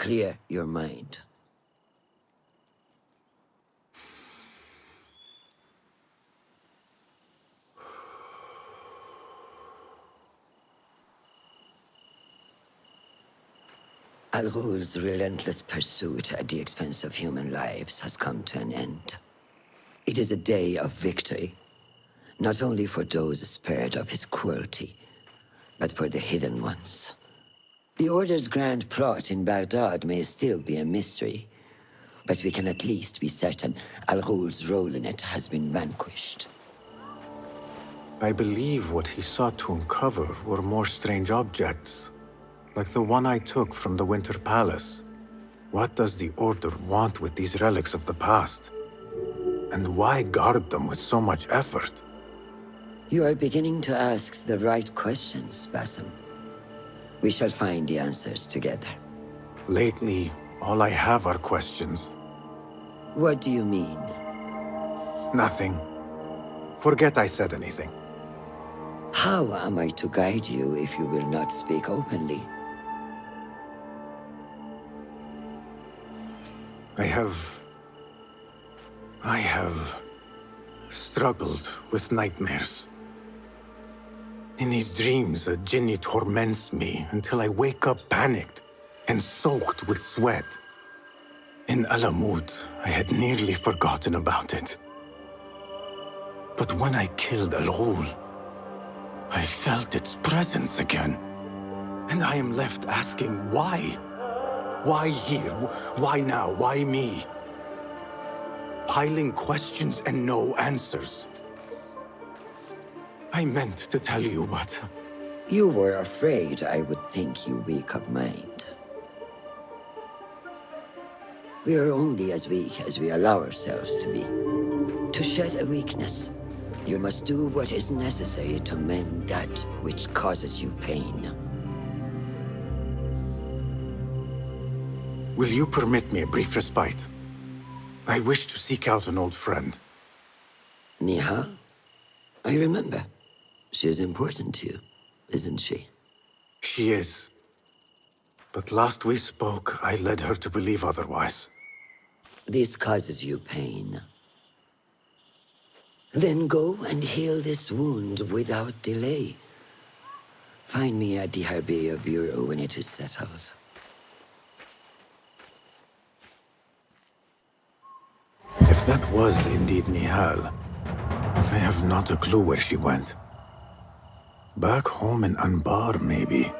clear your mind. Al-Ghul's relentless pursuit at the expense of human lives has come to an end. It is a day of victory, not only for those spared of his cruelty, but for the hidden ones. The Order's grand plot in Baghdad may still be a mystery, but we can at least be certain Al-Ghul's role in it has been vanquished. I believe what he sought to uncover were more strange objects, like the one I took from the Winter Palace. What does the Order want with these relics of the past? And why guard them with so much effort? You are beginning to ask the right questions, Basim. We shall find the answers together. Lately, all I have are questions. What do you mean? Nothing. Forget I said anything. How am I to guide you if you will not speak openly? I have struggled with nightmares. In these dreams, a jinni torments me until I wake up panicked and soaked with sweat. In Alamut, I had nearly forgotten about it. But when I killed Al-Ghul, I felt its presence again. And I am left asking why? Why here? Why now? Why me? Piling questions and no answers. I meant to tell you, but... You were afraid I would think you weak of mind. We are only as weak as we allow ourselves to be. To shed a weakness, you must do what is necessary to mend that which causes you pain. Will you permit me a brief respite? I wish to seek out an old friend. Nihal? I remember. She is important to you, isn't she? She is. But last we spoke, I led her to believe otherwise. This causes you pain. Then go and heal this wound without delay. Find me at the Harbiya Bureau when it is settled. If that was indeed Nihal, I have not a clue where she went. Back home in Anbar, maybe.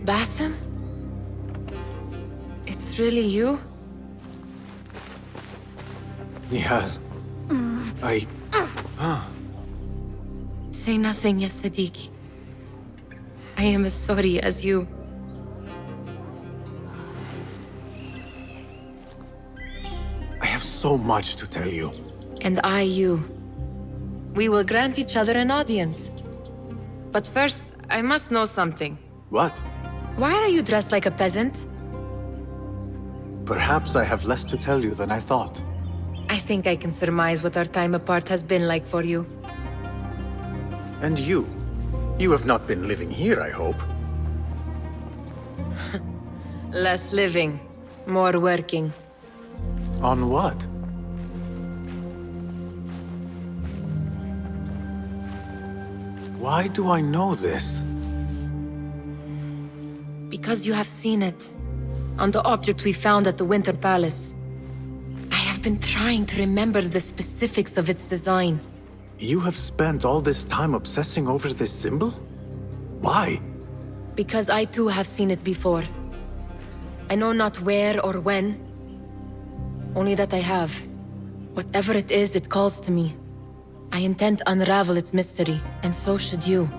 Basim? It's really you? Nihal. Say nothing, ya Sadiqi. I am as sorry as you. I have so much to tell you. And I you. We will grant each other an audience. But first, I must know something. What? Why are you dressed like a peasant? Perhaps I have less to tell you than I thought. I think I can surmise what our time apart has been like for you. And you? You have not been living here, I hope. Less living, more working. On what? Why do I know this? Because you have seen it. On the object we found at the Winter Palace. I have been trying to remember the specifics of its design. You have spent all this time obsessing over this symbol? Why? Because I too have seen it before. I know not where or when. only that I have. Whatever it is, it calls to me. I intend to unravel its mystery, and so should you.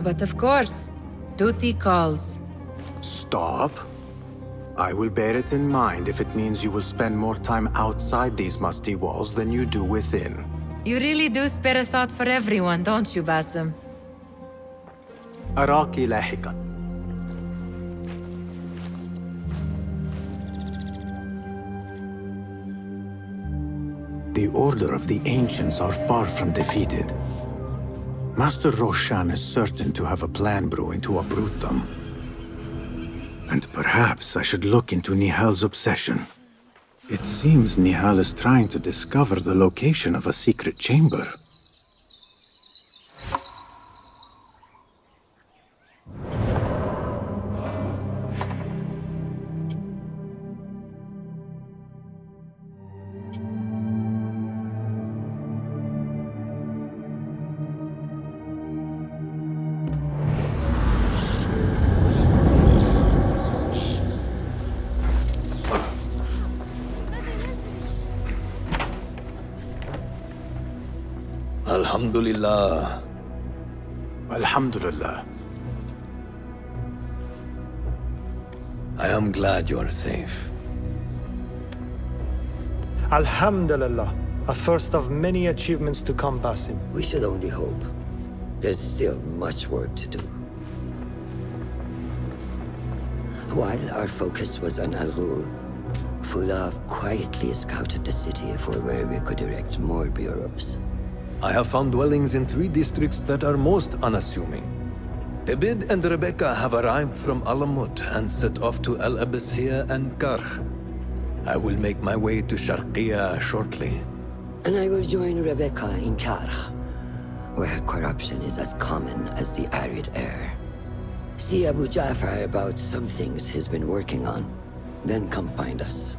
But of course, duty calls. Stop. I will bear it in mind if it means you will spend more time outside these musty walls than you do within. You really do spare a thought for everyone, don't you, Basim? أراك لاحقا. The Order of the Ancients are far from defeated. Master Roshan is certain to have a plan brewing to uproot them. And perhaps I should look into Nihal's obsession. It seems Nihal is trying to discover the location of a secret chamber. Alhamdulillah. Alhamdulillah. I am glad you are safe. Alhamdulillah, a first of many achievements to come, Basim. We should only hope. There's still much work to do. While our focus was on Al Ghul, Fulaf quietly scouted the city for where we could erect more bureaus. I have found dwellings in 3 districts that are most unassuming. Abid and Rebecca have arrived from Alamut and set off to Al Abyssiya and Karh. I will make my way to Sharqiya shortly. And I will join Rebecca in Karh, where corruption is as common as the arid air. See Abu Ja'far about some things he's been working on, then come find us.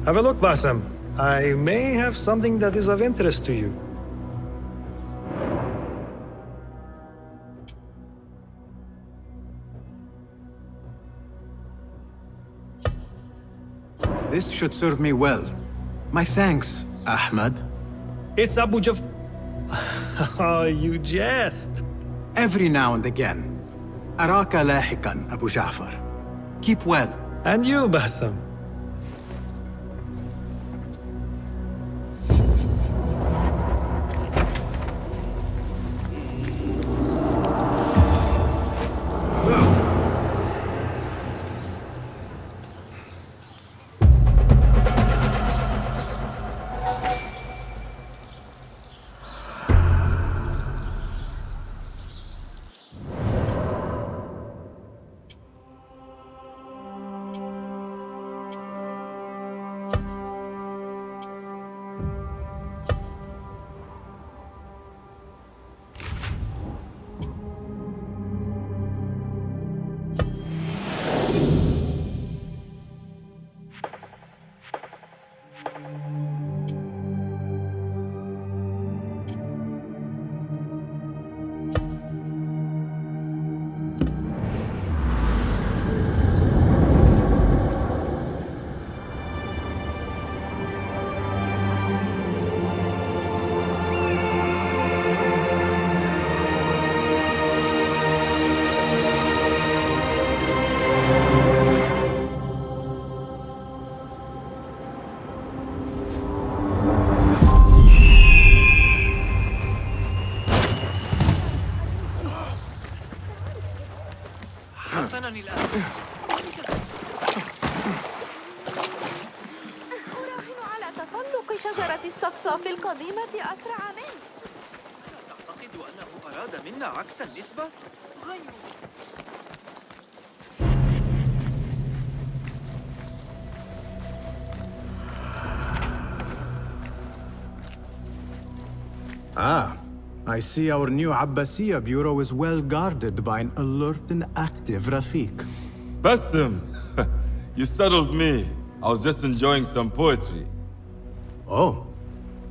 Have a look, Basim. I may have something that is of interest to you. This should serve me well. My thanks, Ahmad. It's Abu Jaf... Oh, you jest. Every now and again. Araka lahikan, Abu Ja'far. Keep well. And you, Basim. أراهن على تسلق شجرة الصفصاف القديمة أسرع منه. تعتقد أنه أراد منا عكس النسبة؟ غير I see our new Abbasiya bureau is well guarded by an alert and active Rafiq. Basim! You startled me. I was just enjoying some poetry. Oh,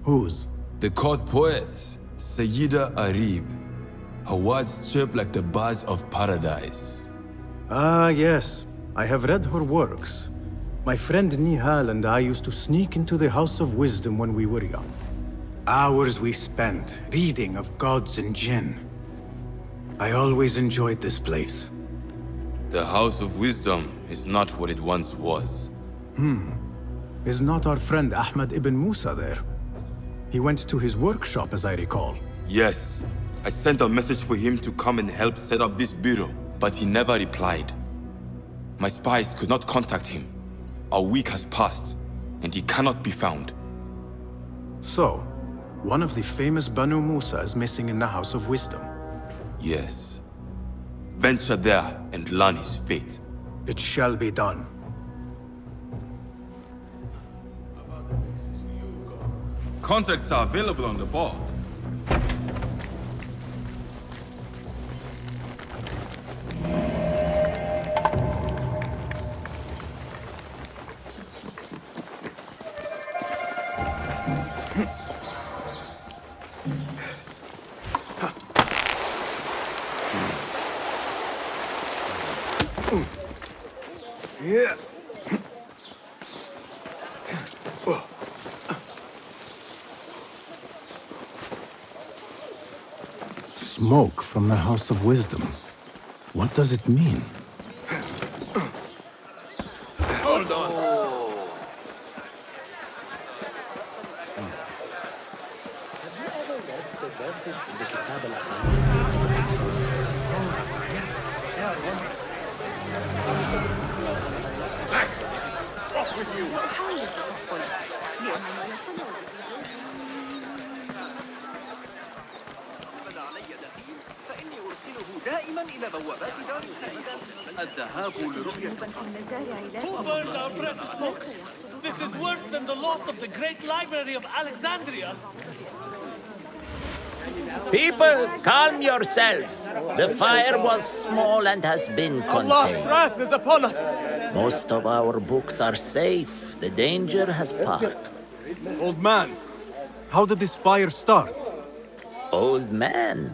whose? The court poet, Sayyida Arib. Her words chirp like the birds of paradise. Ah, yes. I have read her works. My friend Nihal and I used to sneak into the House of Wisdom when we were young. Hours we spent reading of gods and jinn. I always enjoyed this place. The House of Wisdom is not what it once was. Is not our friend Ahmad ibn Musa there? He went to his workshop, as I recall. Yes, I sent a message for him to come and help set up this bureau, but he never replied. My spies could not contact him. A week has passed, and he cannot be found. So, one of the famous Banu Musa is missing in the House of Wisdom. Yes. Venture there and learn his fate. It shall be done. Contracts are available on the board. Yeah. Smoke from the House of Wisdom. What does it mean? Hold on. فإني أرسله دائما إلى بوابات دار الخليفة. الذهاب لرؤية Who burned our precious books? This is worse than the loss of the great library of Alexandria. People, calm yourselves. The fire was small and has been contained. wrath is upon us. Most of our books are safe. The danger has passed. Old man, how did this fire start? Old man.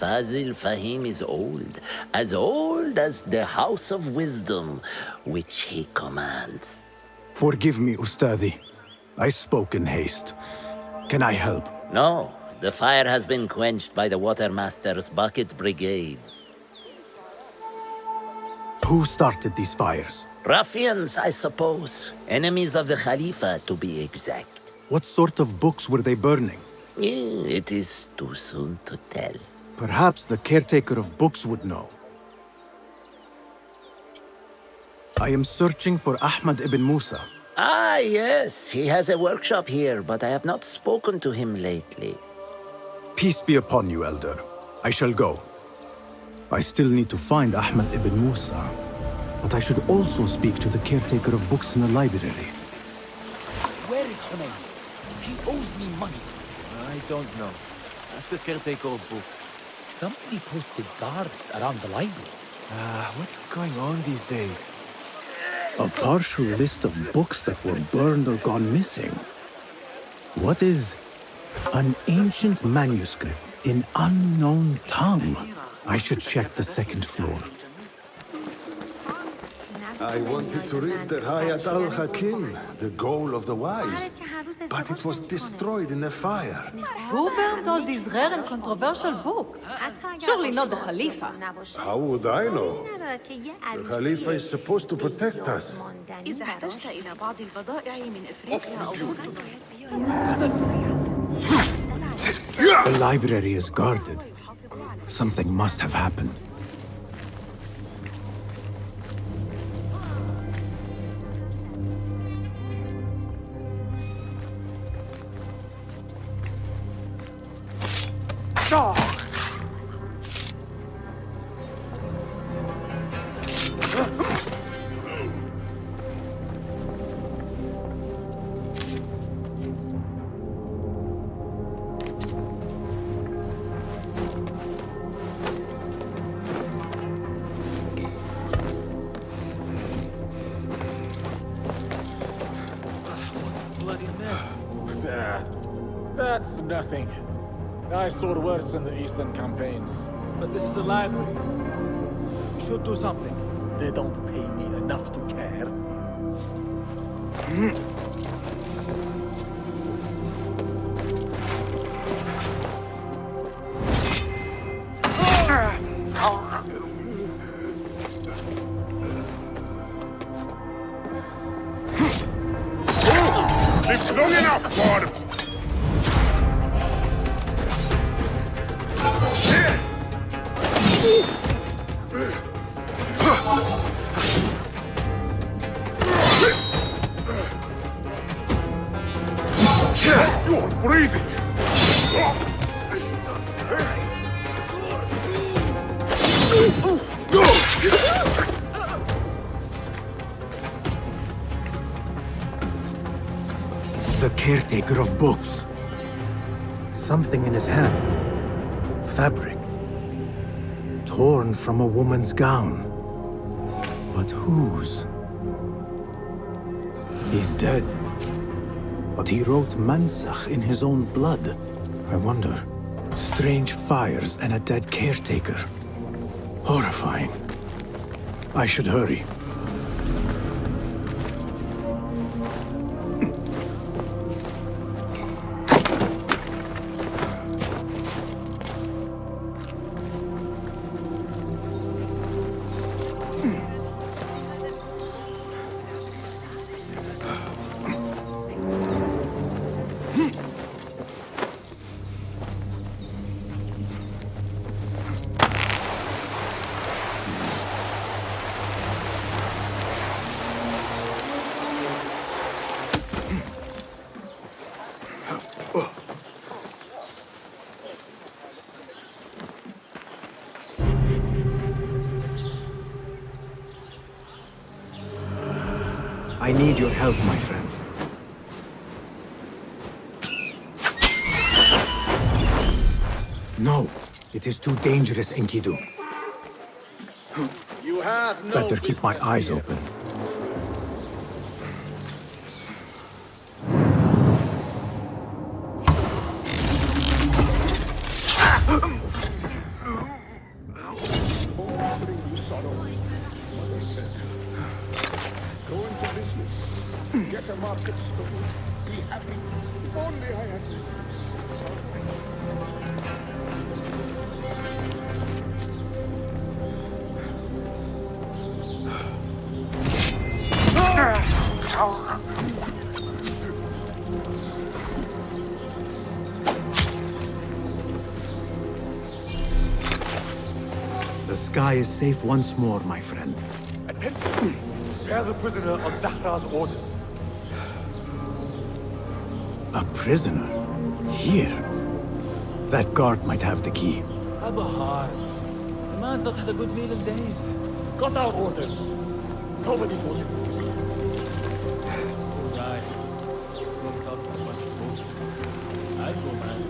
Fazil Fahim is old as the House of Wisdom, which he commands. Forgive me, Ustadi. I spoke in haste. Can I help? No, the fire has been quenched by the Watermaster's bucket brigades. Who started these fires? Ruffians, I suppose. Enemies of the Khalifa, to be exact. What sort of books were they burning? It is too soon to tell. Perhaps the caretaker of books would know. I am searching for Ahmad ibn Musa. Ah, yes, he has a workshop here, but I have not spoken to him lately. Peace be upon you, Elder. I shall go. I still need to find Ahmad ibn Musa, but I should also speak to the caretaker of books in the library. Where is Hunayn? He owes me money. I don't know. That's the caretaker of books. Somebody posted guards around the library. What is going on these days? A partial list of books that were burned or gone missing. What is an ancient manuscript in unknown tongue? I should check the second floor. I wanted to read the Hayat al-Hakim, the goal of the wise, but it was destroyed in a fire. Who burned all these rare and controversial books? Surely not the Khalifa. How would I know? The Khalifa is supposed to protect us. إذا احتجت إلى بعض البضائع من إفريقيا أو The library is guarded. Something must have happened. That's nothing. I soared worse in the Eastern campaigns. But this is a library. We should do something. They don't pay me enough to care. It's long enough, Bob! You're breathing! The caretaker of books. Something in his hand. Fabric. Torn from a woman's gown. But whose? He's dead. But he wrote Mansach in his own blood. I wonder. Strange fires and a dead caretaker. Horrifying. I should hurry. I need your help, my friend. No, it is too dangerous, Enkidu. You have no Better keep my eyes open. Get a market stone. Be happy. If only I had this. The sky is safe once more, my friend. Attention! Bear the prisoner on Zahra's orders. A prisoner? Here? That guard might have the key. Have a heart. The man's not had a good meal in days. Got our orders. Nobody told him. Right. Don't talk too much, folks. I go, man.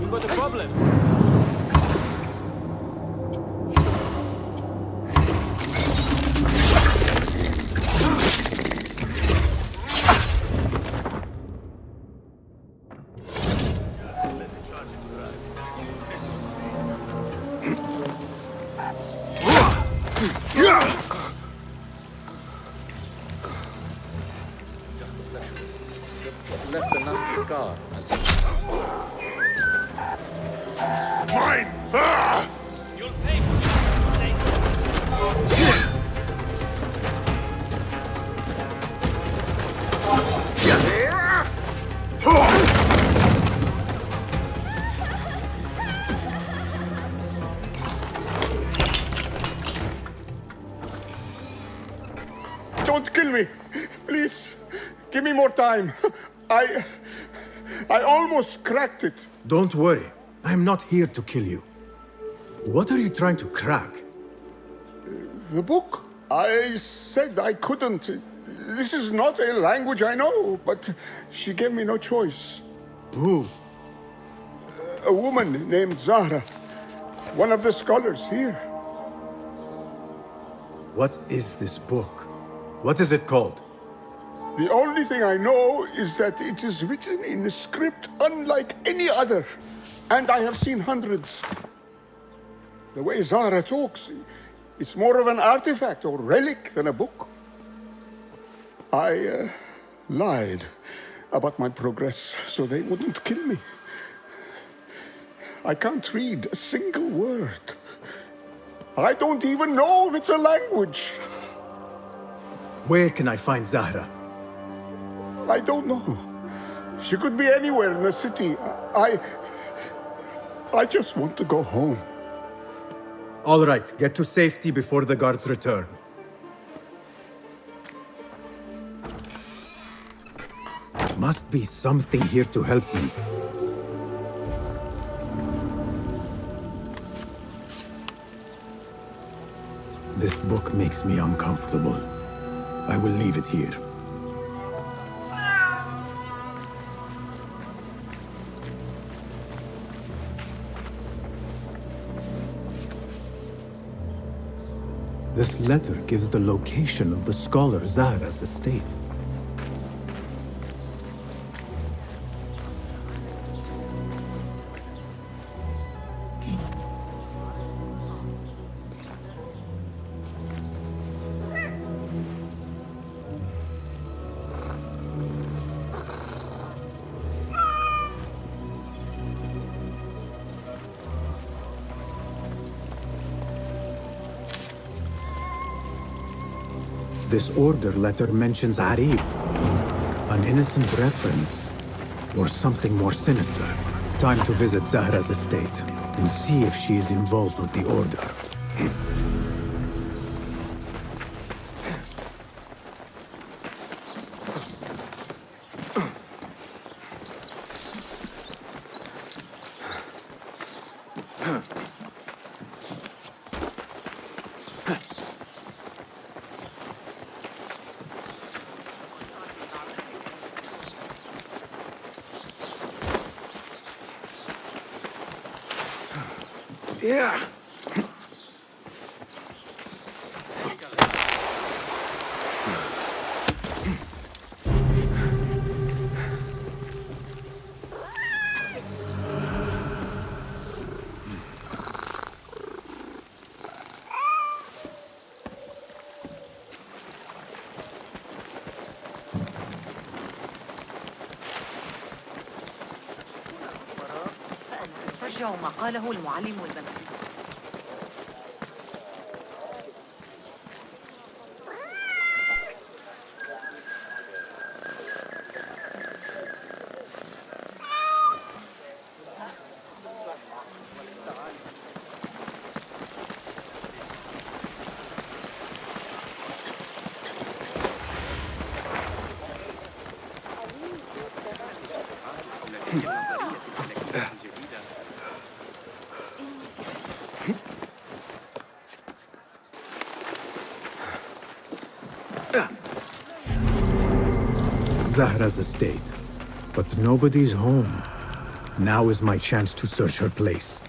What's the problem? Left a nasty scar. Mine! Ah! You'll pay for this mistake. Don't kill me! Please, give me more time. I almost cracked it. Don't worry. I'm not here to kill you. What are you trying to crack? The book? I said I couldn't. This is not a language I know, but she gave me no choice. Who? A woman named Zahra. One of the scholars here. What is this book? What is it called? The only thing I know is that it is written in a script unlike any other. And I have seen hundreds. The way Zahra talks, it's more of an artifact or relic than a book. I lied about my progress so they wouldn't kill me. I can't read a single word. I don't even know if it's a language. Where can I find Zahra? I don't know. She could be anywhere in the city. I just want to go home. All right, get to safety before the guards return. Must be something here to help me. This book makes me uncomfortable. I will leave it here. This letter gives the location of the scholar Zahra's estate. This order letter mentions Arib, an innocent reference, or something more sinister. Time to visit Zahra's estate and see if she is involved with the order. Yeah. رجعوا ما قاله المعلم البنات. Zahra's estate, but nobody's home. Now is my chance to search her place.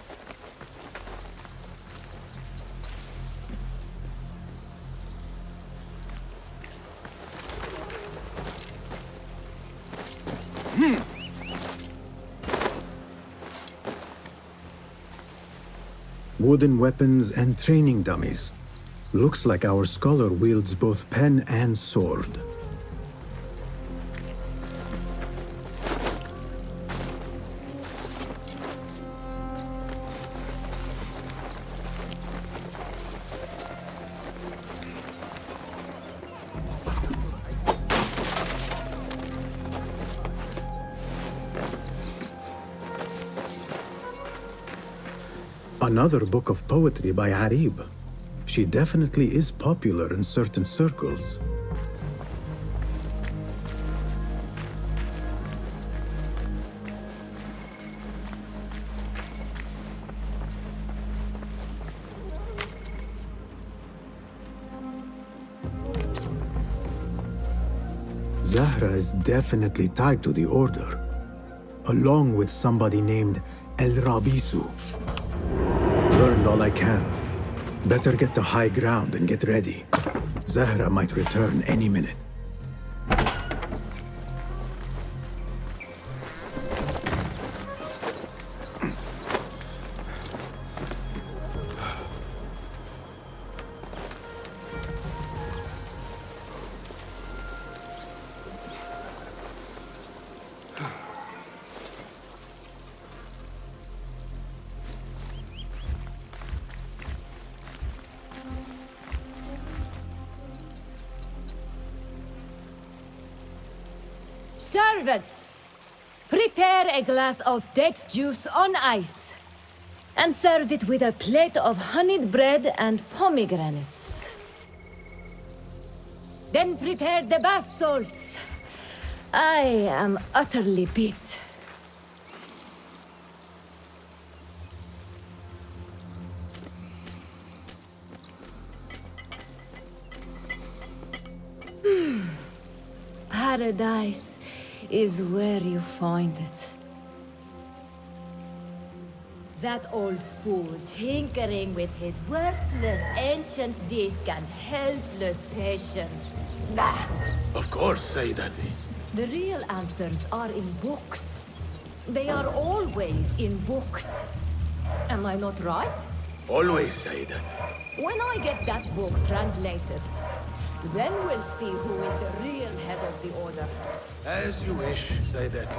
Wooden weapons and training dummies. Looks like our scholar wields both pen and sword. Another book of poetry by Arib. She definitely is popular in certain circles. Zahra is definitely tied to the Order, along with somebody named El Rabisu. Learned all I can. Better get to high ground and get ready. Zahra might return any minute. Servants, prepare a glass of date juice on ice, and serve it with a plate of honeyed bread and pomegranates. Then prepare the bath salts. I am utterly beat. Paradise is where you find it. That old fool tinkering with his worthless ancient disc and helpless patience. Bah! Of course, Sayyidati. The real answers are in books. They are always in books. Am I not right? Always, Sayyidati. When I get that book translated, then we'll see who is the real head of the Order. As you wish, Sayyidati.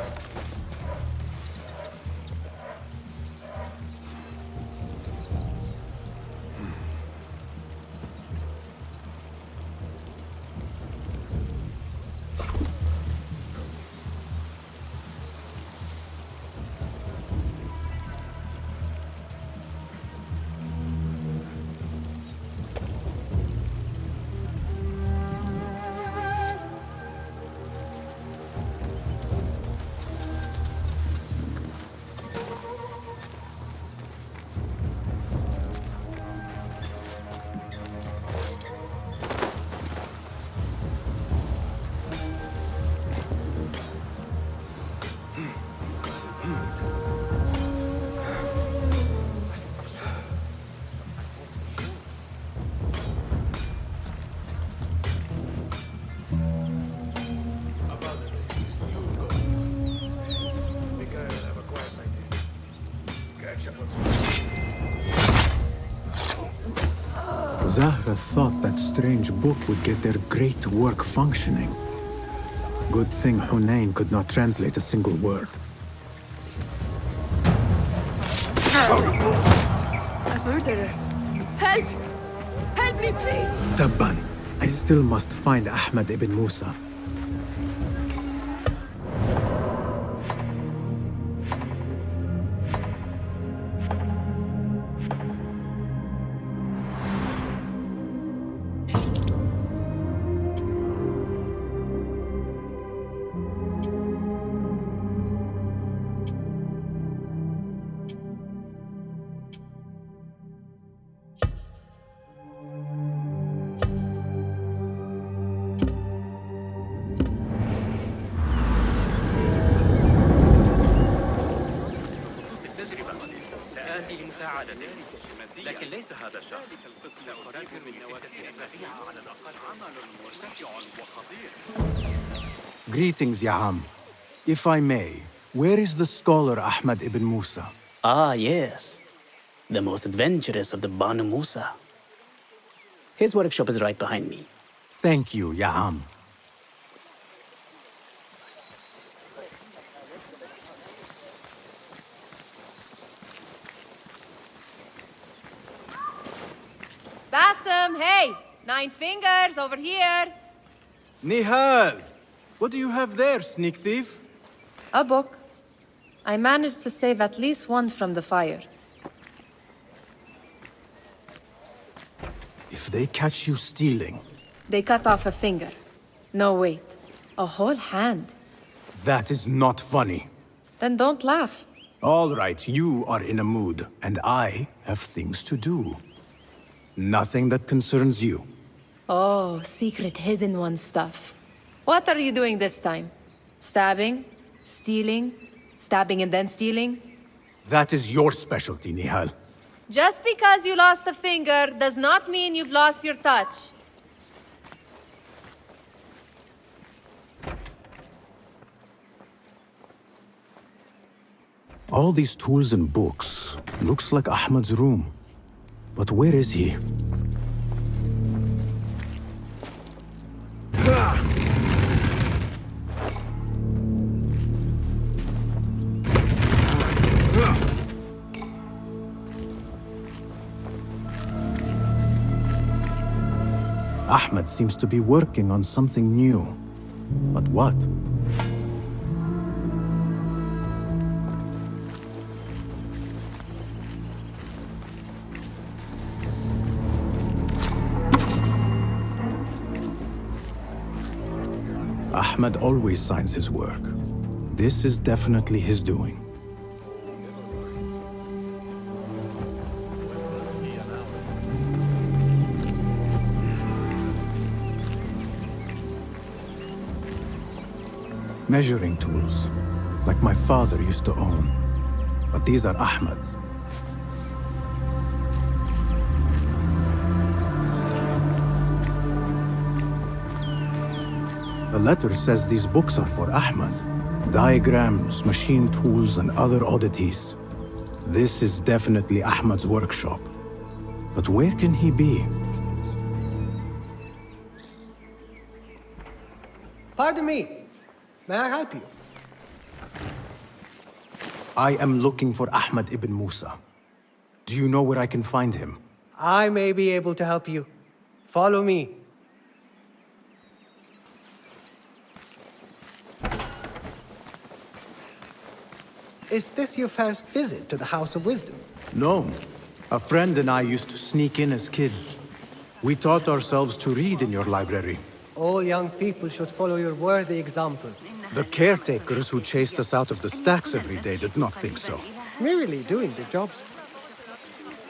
Zahra thought that strange book would get their great work functioning. Good thing Hunain could not translate a single word. A murderer! Help! Help me, please! Tabban, I still must find Ahmad ibn Musa. لكن ليس هذا الشرط. سأفكر من نواحي على الأقل عمل مرتفع وخطير. Greetings, Ya'am. If I may, where is the scholar Ahmad ibn Musa? Ah, yes. The most adventurous of the Banu Musa. His workshop is right behind me. Thank you, Ya'am. Bassem, hey! 9 fingers, over here! Nihal! What do you have there, sneak thief? A book. I managed to save at least one from the fire. If they catch you stealing... They cut off a finger. No, wait. A whole hand. That is not funny. Then don't laugh. All right, you are in a mood, and I have things to do. Nothing that concerns you. Oh, secret hidden one stuff. What are you doing this time? Stabbing? Stealing? Stabbing and then stealing? That is your specialty, Nihal. Just because you lost a finger does not mean you've lost your touch. All these tools and books. Looks like Ahmad's room. But where is he? Ahmad seems to be working on something new. But what? Ahmad always signs his work. This is definitely his doing. Measuring tools, like my father used to own. But these are Ahmad's. The letter says these books are for Ahmad. Diagrams, machine tools, and other oddities. This is definitely Ahmad's workshop. But where can he be? Pardon me. May I help you? I am looking for Ahmad ibn Musa. Do you know where I can find him? I may be able to help you. Follow me. Is this your first visit to the House of Wisdom? No. A friend and I used to sneak in as kids. We taught ourselves to read in your library. All young people should follow your worthy example. The caretakers who chased us out of the stacks every day did not think so. Merely doing their jobs.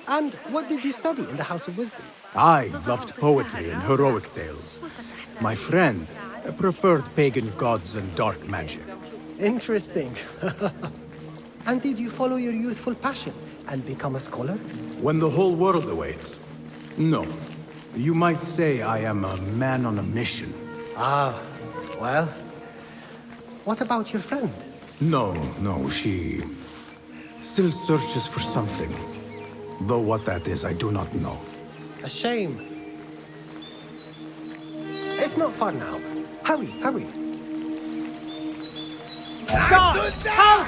And what did you study in the House of Wisdom? I loved poetry and heroic tales. My friend preferred pagan gods and dark magic. Interesting. And did you follow your youthful passion and become a scholar? When the whole world awaits. No. You might say I am a man on a mission. Ah, well. What about your friend? No, she still searches for something. Though what that is, I do not know. A shame. It's not far now. Hurry, hurry. God! Help!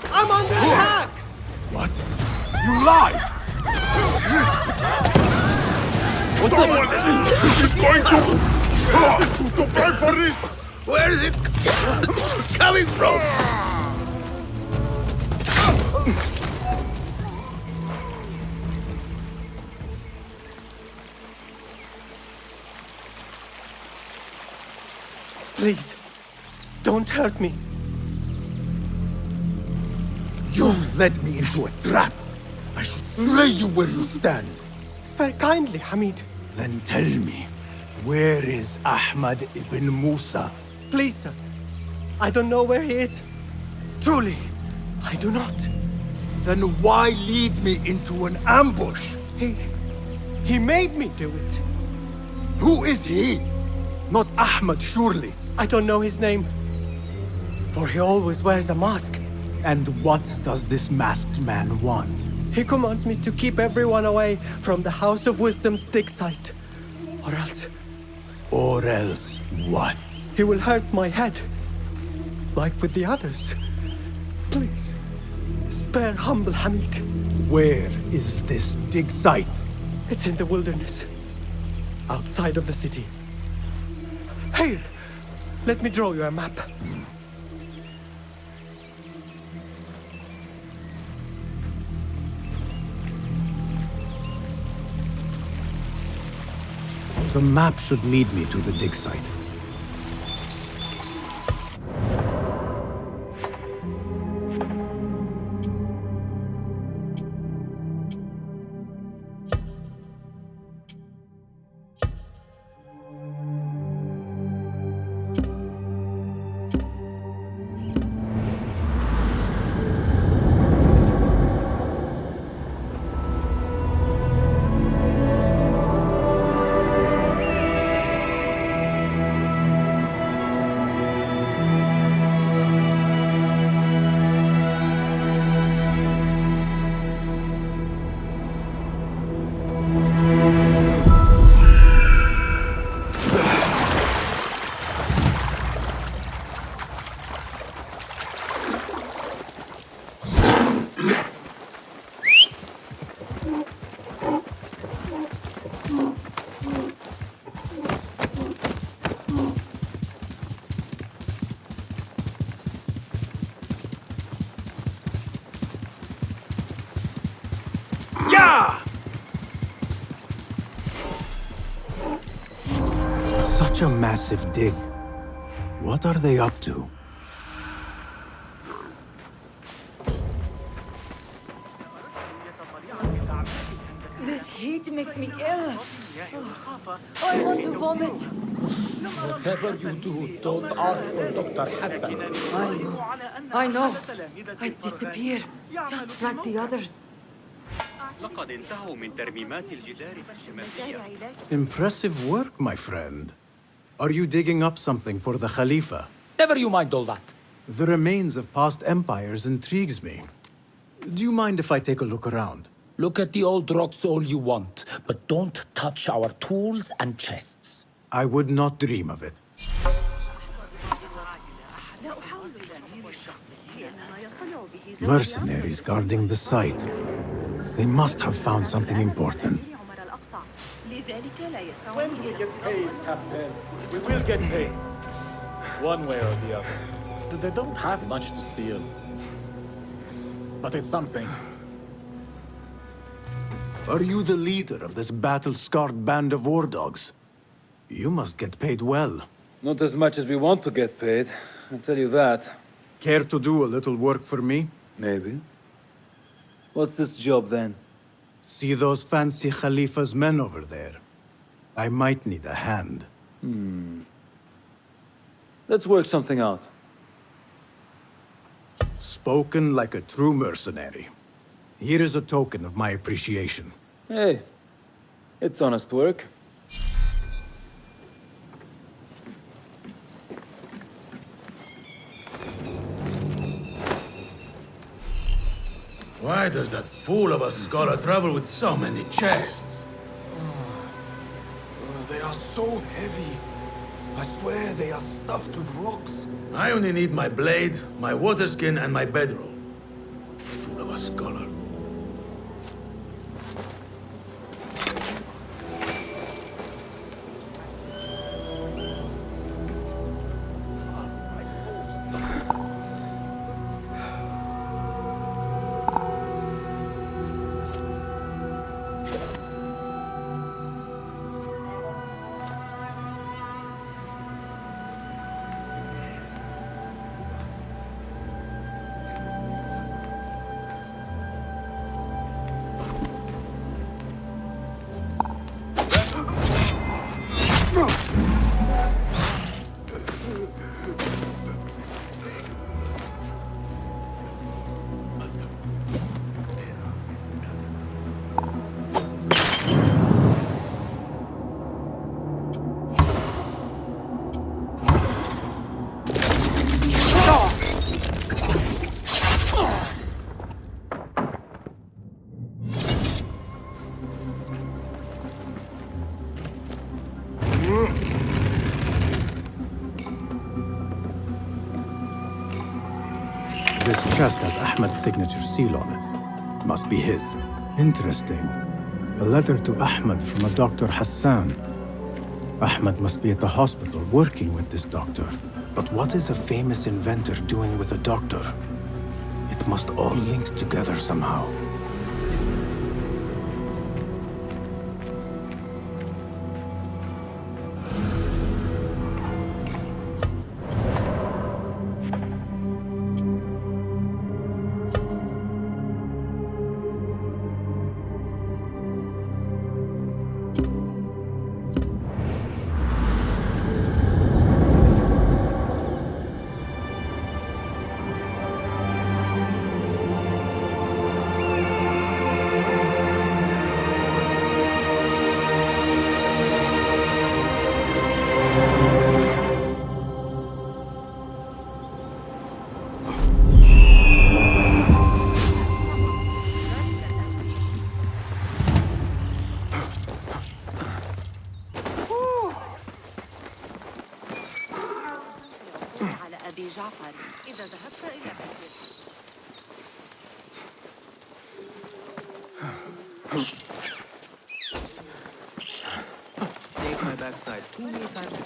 I'm under attack! What? You lied! Someone is going to pay for this! Where is it coming from? Please, don't hurt me. You led me into a trap. I should slay you where you stand. Spare kindly, Hamid. Then tell me, where is Ahmad ibn Musa? Please, sir. I don't know where he is. Truly, I do not. Then why lead me into an ambush? He made me do it. Who is he? Not Ahmad, surely. I don't know his name. For he always wears a mask. And what does this masked man want? He commands me to keep everyone away from the House of Wisdom's dig site. Or else... Or else what? He will hurt my head. Like with the others. Please, spare humble Hamid. Where is this dig site? It's in the wilderness. Outside of the city. Here, let me draw you a map. The map should lead me to the dig site. Such a massive dig. What are they up to? This heat makes me ill. I want to vomit. Whatever you do, don't ask for Dr. Hassan. I know. I disappear, just like the others. لقد انتهوا من ترميمات الجدار في الشمالية. Impressive work, my friend. Are you digging up something for the Khalifa? Never you mind all that. The remains of past empires intrigues me. Do you mind if I take a look around? Look at the old rocks all you want, but don't touch our tools and chests. I would not dream of it. Mercenaries guarding the site. They must have found something important. When we get paid, Captain, we will get paid. One way or the other. They don't have much to steal. But it's something. Are you the leader of this battle-scarred band of war dogs? You must get paid well. Not as much as we want to get paid, I'll tell you that. Care to do a little work for me? Maybe. What's this job then? See those fancy Khalifa's men over there? I might need a hand. Let's work something out. Spoken like a true mercenary. Here is a token of my appreciation. Hey, it's honest work. Why does that fool of a scholar travel with so many chests? They are so heavy. I swear they are stuffed with rocks. I only need my blade, my water skin, and my bedroll. Fool of a scholar. This chest has Ahmed's signature seal on it. Must be his. Interesting. A letter to Ahmed from a Dr. Hassan. Ahmed must be at the hospital working with this doctor. But what is a famous inventor doing with a doctor? It must all link together somehow. Save my backside too many times.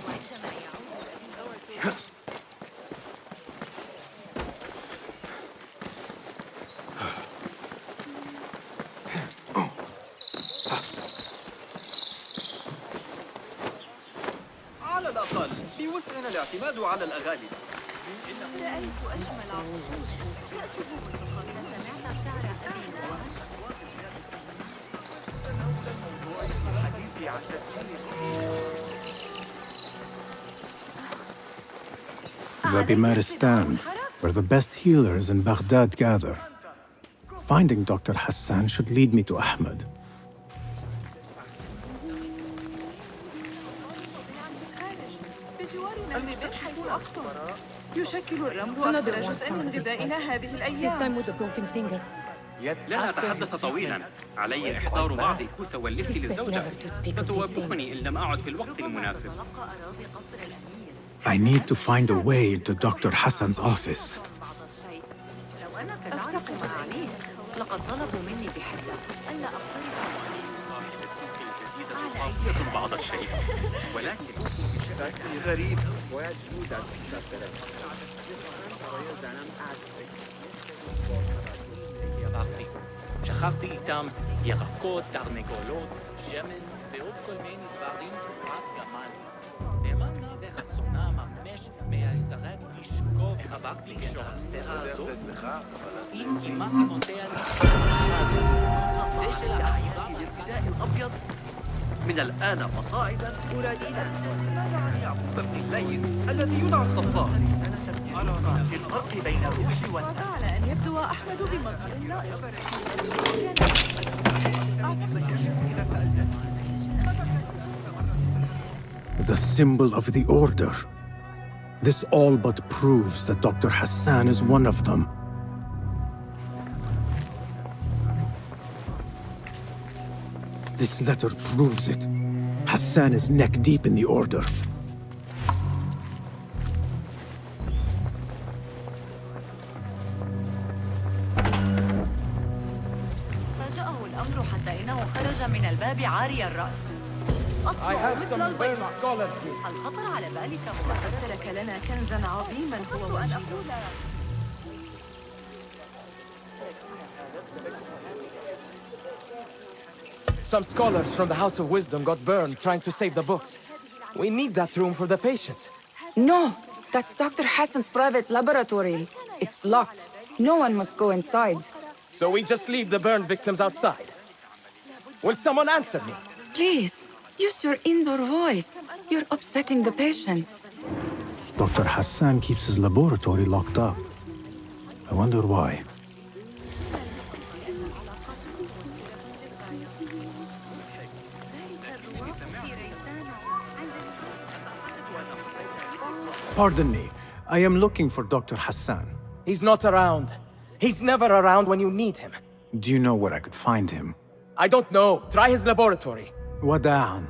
على الاعتماد على الأغاني. رأيت أجمل عصفور كأسه برتقال. سمعت شعر الحديث عن The Bimaristan, where the best healers in Baghdad gather. Finding Dr. Hassan should lead me to Ahmed. يشكل الرمل أكبر جزء من غذائنا هذه الأيام. لن أتحدث طويلا. علي إحضار بعض الكوس واللفت للزوجة. ستوبخني إن لم أعد في الوقت المناسب. I need to find a way into Dr. Hassan's office. لو أنا كنت معانيه لقد طلبوا مني بحدة ألا أقترب قاسية بعض الشيء ولكن غريب. שכבתי איתם ירקות, תרנגולות, שמן ועוד כל מיני דברים תמורת גמל. נאמנה וחסונה ממש מהשרד לשכוב עברתי שהסרה הזאת אם כמעט מוטע זה של החייבה الفداء الأبيض من الآن فصاعدا أريد عن يعقوب بن الليل الذي يدعى الصفار. أرانا في الفرق بين الروح والنفس. على أن يبدو أحمد بمظهر لائق. The symbol of the Order. This all but proves that Dr. Hassan is one of them. This letter proves it. Hassan is neck deep in the Order. فاجأه الأمر حتى إنه خرج من الباب عاري الرأس. I have some burned scholars here. هل خطر على بالك لقد ترك لنا كنزا عظيما هو أن أقول Some scholars from the House of Wisdom got burned trying to save the books. We need that room for the patients. No, that's Dr. Hassan's private laboratory. It's locked. No one must go inside. So we just leave the burned victims outside. Will someone answer me? Please, use your indoor voice. You're upsetting the patients. Dr. Hassan keeps his laboratory locked up. I wonder why. Pardon me. I am looking for Dr. Hassan. He's not around. He's never around when you need him. Do you know where I could find him? I don't know. Try his laboratory. Wada'an.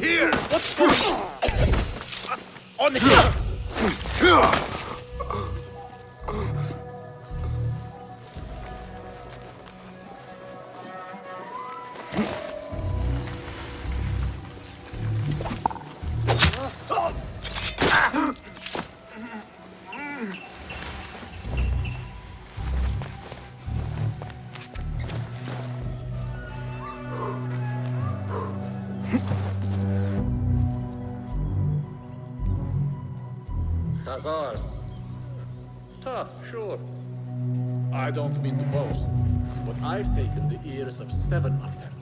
Here! What's going on? Khazars. Tough, sure. I don't mean to boast, but I've taken the ears of 7 of them.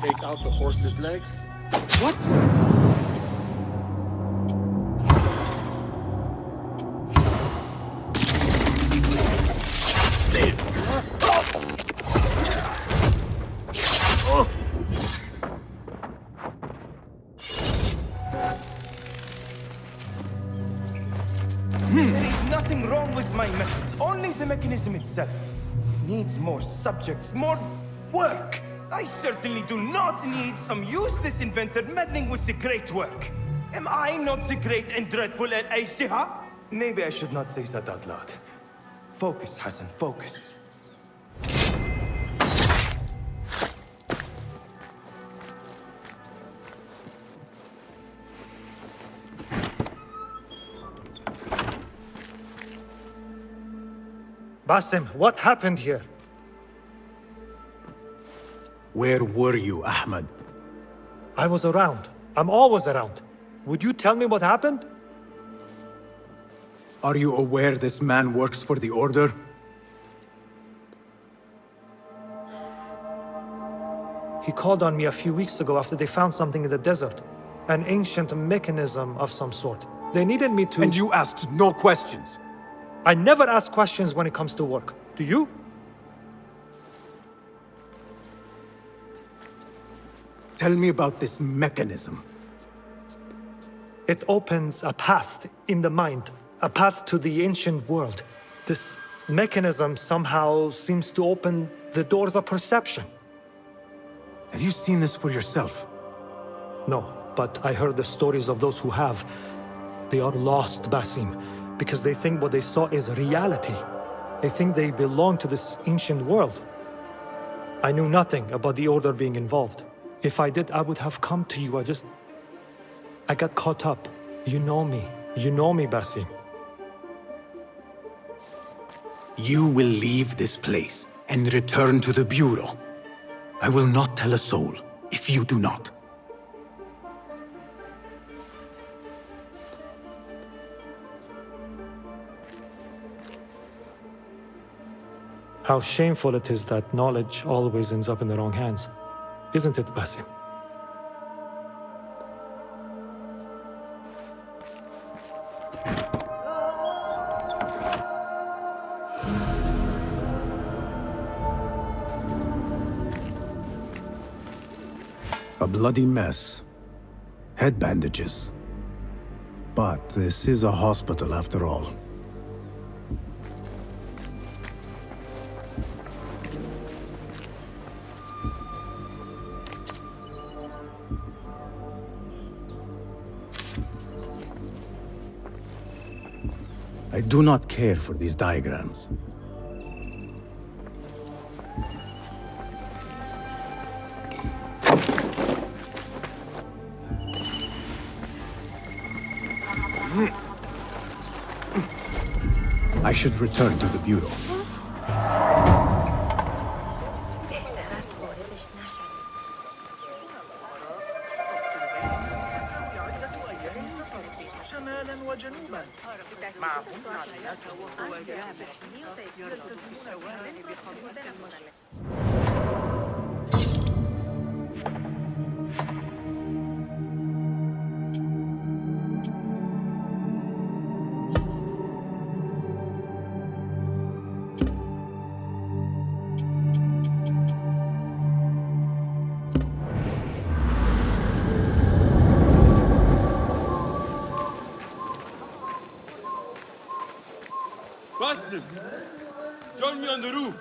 Take out the horse's legs. What? only the mechanism itself. Needs more subjects, more work. I certainly do not need some useless inventor meddling with the great work. Am I not the great and dreadful Al-Ajdiha? Maybe I should not say that out loud. Focus, Hassan, focus. Basim, what happened here? Where were you, Ahmad? I was around. I'm always around. Would you tell me what happened? Are you aware this man works for the Order? He called on me a few weeks ago after they found something in the desert. An ancient mechanism of some sort. They needed me to... And you asked no questions? I never ask questions when it comes to work. Do you? Tell me about this mechanism. It opens a path in the mind, a path to the ancient world. This mechanism somehow seems to open the doors of perception. Have you seen this for yourself? No, but I heard the stories of those who have. They are lost, Basim, because they think what they saw is reality. They think they belong to this ancient world. I knew nothing about the Order being involved. If I did, I would have come to you. I got caught up. You know me. You know me, Basim. You will leave this place and return to the Bureau. I will not tell a soul if you do not. How shameful it is that knowledge always ends up in the wrong hands. Isn't it, Basim? A bloody mess. Head bandages. But this is a hospital after all. I do not care for these diagrams. I should return to the Bureau. Basim! Join me on the roof!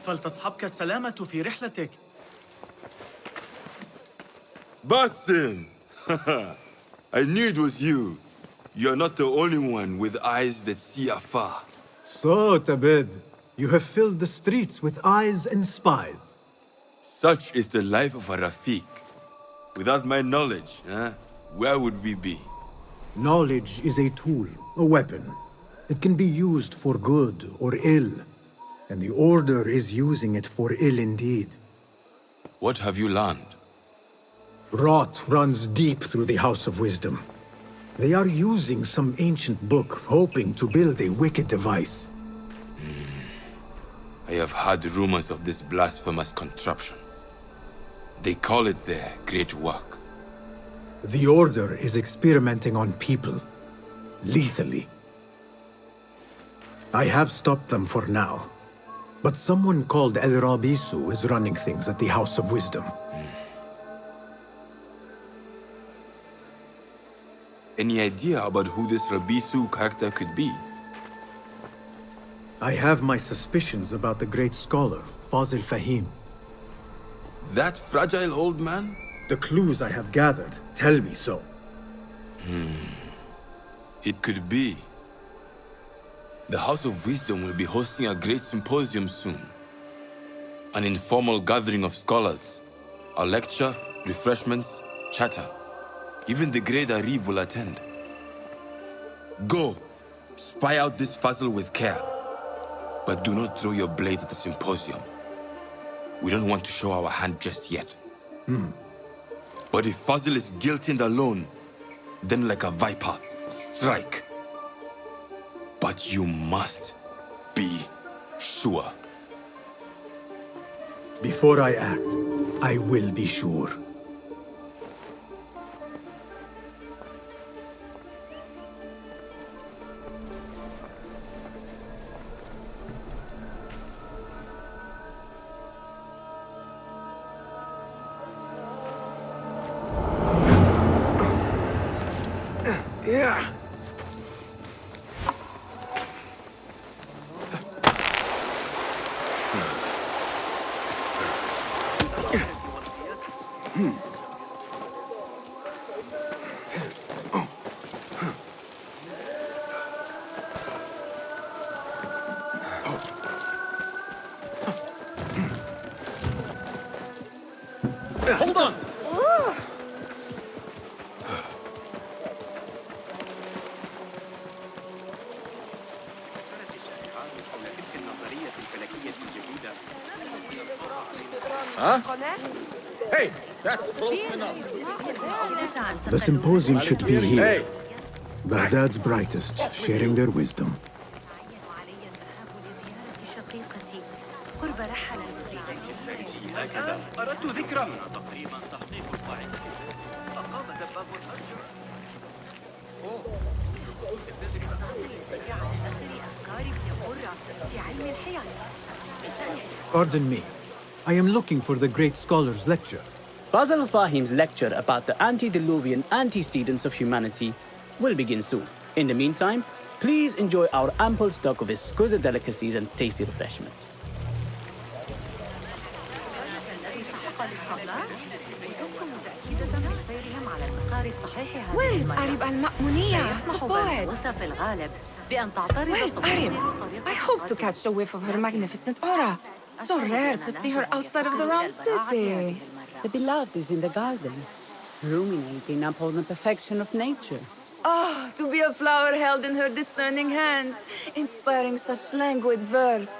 فلتصحبك السلامة في رحلتك. Basim! I knew it was you. You're not the only one with eyes that see afar. So, Tabid, you have filled the streets with eyes and spies. Such is the life of a Rafiq. Without my knowledge, where would we be? Knowledge is a tool, a weapon. It can be used for good or ill. And the Order is using it for ill indeed. What have you learned? Rot runs deep through the House of Wisdom. They are using some ancient book, hoping to build a wicked device. I have heard rumors of this blasphemous contraption. They call it their great work. The Order is experimenting on people, lethally. I have stopped them for now, but someone called El Rabisu is running things at the House of Wisdom. Any idea about who this Rabisu character could be? I have my suspicions about the great scholar, Fazil Fahim. That fragile old man? The clues I have gathered tell me so. It could be. The House of Wisdom will be hosting a great symposium soon. An informal gathering of scholars. A lecture, refreshments, chatter. Even the great Arib will attend. Go! Spy out this puzzle with care. But do not throw your blade at the symposium. We don't want to show our hand just yet. But if Fazil is guilty and alone, then like a viper, strike. But you must be sure. Before I act, I will be sure. Yeah. Hold on! Huh? Hey, that's close enough. The symposium should be here. Baghdad's brightest, sharing their wisdom. أردت ذكرى تقريبا تحقيق الوعي أقام دباب الأرجل Pardon me. I am looking for the great scholar's lecture. Fazil Fahim's lecture about the antediluvian antecedents of humanity will begin soon. In the meantime, please enjoy our ample stock of exquisite delicacies and tasty refreshments. Where is Arib al-Ma'muniyah? The poet. Where is Arib? I hope to catch a whiff of her magnificent aura. So rare to see her outside of the round city. The beloved is in the garden, ruminating upon the perfection of nature. Oh, to be a flower held in her discerning hands, inspiring such languid verse.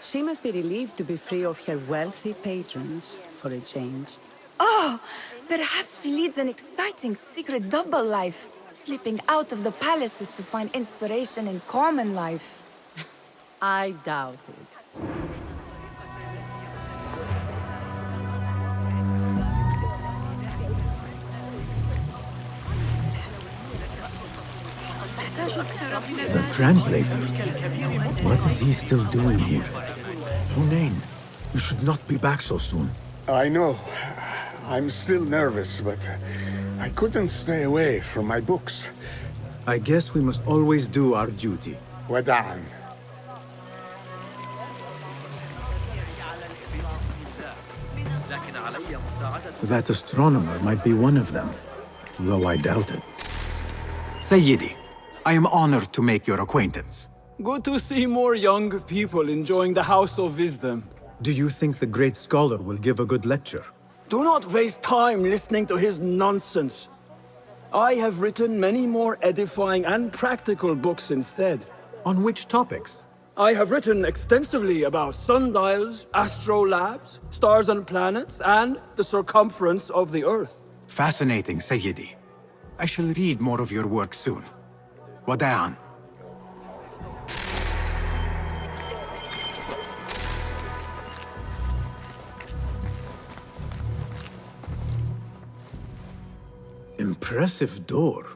She must be relieved to be free of her wealthy patrons for a change. Oh, perhaps she leads an exciting secret double life, slipping out of the palaces to find inspiration in common life. I doubt it. The translator? What is he still doing here? Hunain, you should not be back so soon. I know. I'm still nervous, but I couldn't stay away from my books. I guess we must always do our duty. Wada'an. That astronomer might be one of them, though I doubt it. Sayyidi, I am honored to make your acquaintance. Good to see more young people enjoying the House of Wisdom. Do you think the great scholar will give a good lecture? Do not waste time listening to his nonsense. I have written many more edifying and practical books instead. On which topics? I have written extensively about sundials, astrolabes, stars and planets, and the circumference of the Earth. Fascinating, Sayyidi. I shall read more of your work soon. Wada'an. Impressive door.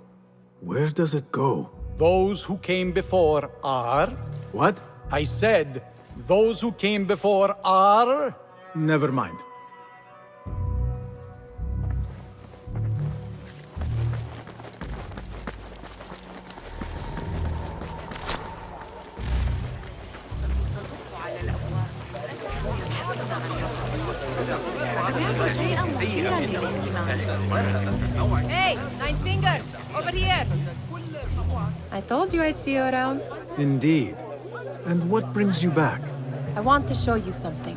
Where does it go? Those who came before are... What? I said, those who came before are... Never mind. Hey, Nine Fingers! Over here! I told you I'd see you around. Indeed. And what brings you back? I want to show you something.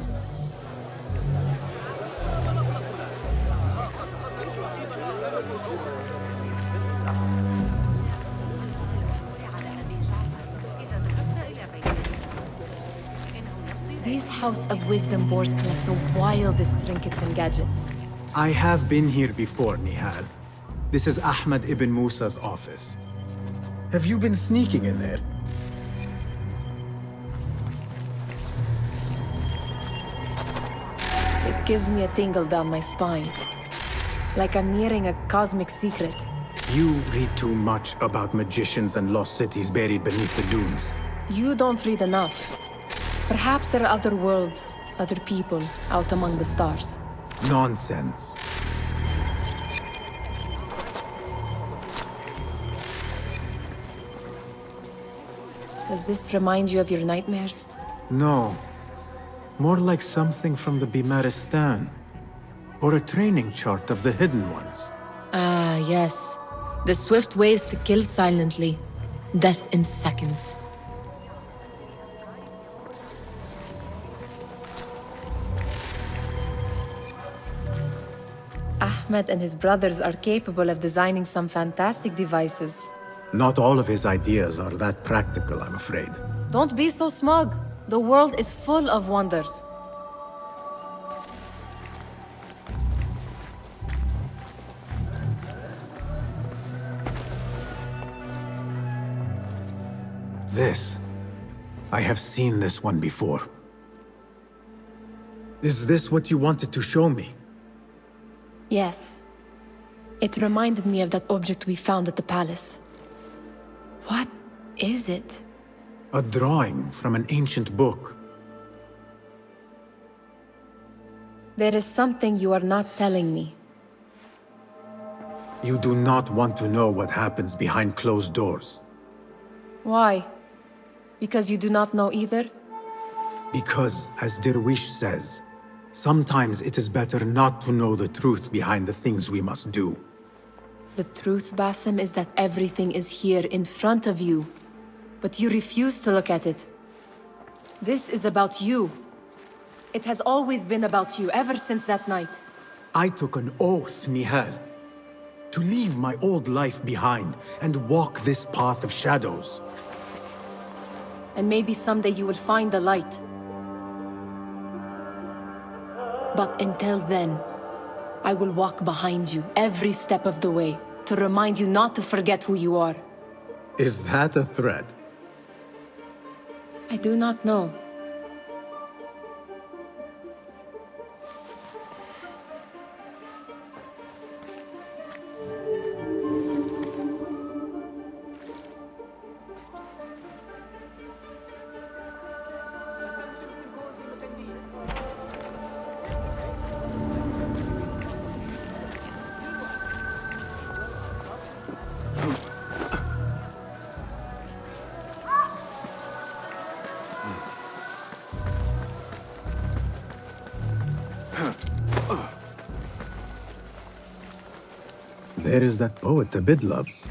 These House of Wisdom boards collect the wildest trinkets and gadgets. I have been here before, Nihal. This is Ahmed ibn Musa's office. Have you been sneaking in there? It gives me a tingle down my spine. Like I'm nearing a cosmic secret. You read too much about magicians and lost cities buried beneath the dunes. You don't read enough. Perhaps there are other worlds, other people, out among the stars. Nonsense. Does this remind you of your nightmares? No. More like something from the Bimaristan. Or a training chart of the Hidden Ones. Ah, yes. The swift ways to kill silently. Death in seconds. Ahmed and his brothers are capable of designing some fantastic devices. Not all of his ideas are that practical, I'm afraid. Don't be so smug. The world is full of wonders. This. I have seen this one before. Is this what you wanted to show me? Yes. It reminded me of that object we found at the palace. What is it? A drawing from an ancient book. There is something you are not telling me. You do not want to know what happens behind closed doors. Why? Because you do not know either? Because, as Derwish says, sometimes it is better not to know the truth behind the things we must do. The truth, Basim, is that everything is here in front of you. But you refuse to look at it. This is about you. It has always been about you, ever since that night. I took an oath, Nihal, to leave my old life behind and walk this path of shadows. And maybe someday you will find the light. But until then, I will walk behind you every step of the way to remind you not to forget who you are. Is that a threat? I do not know. There is that poet Abid loves,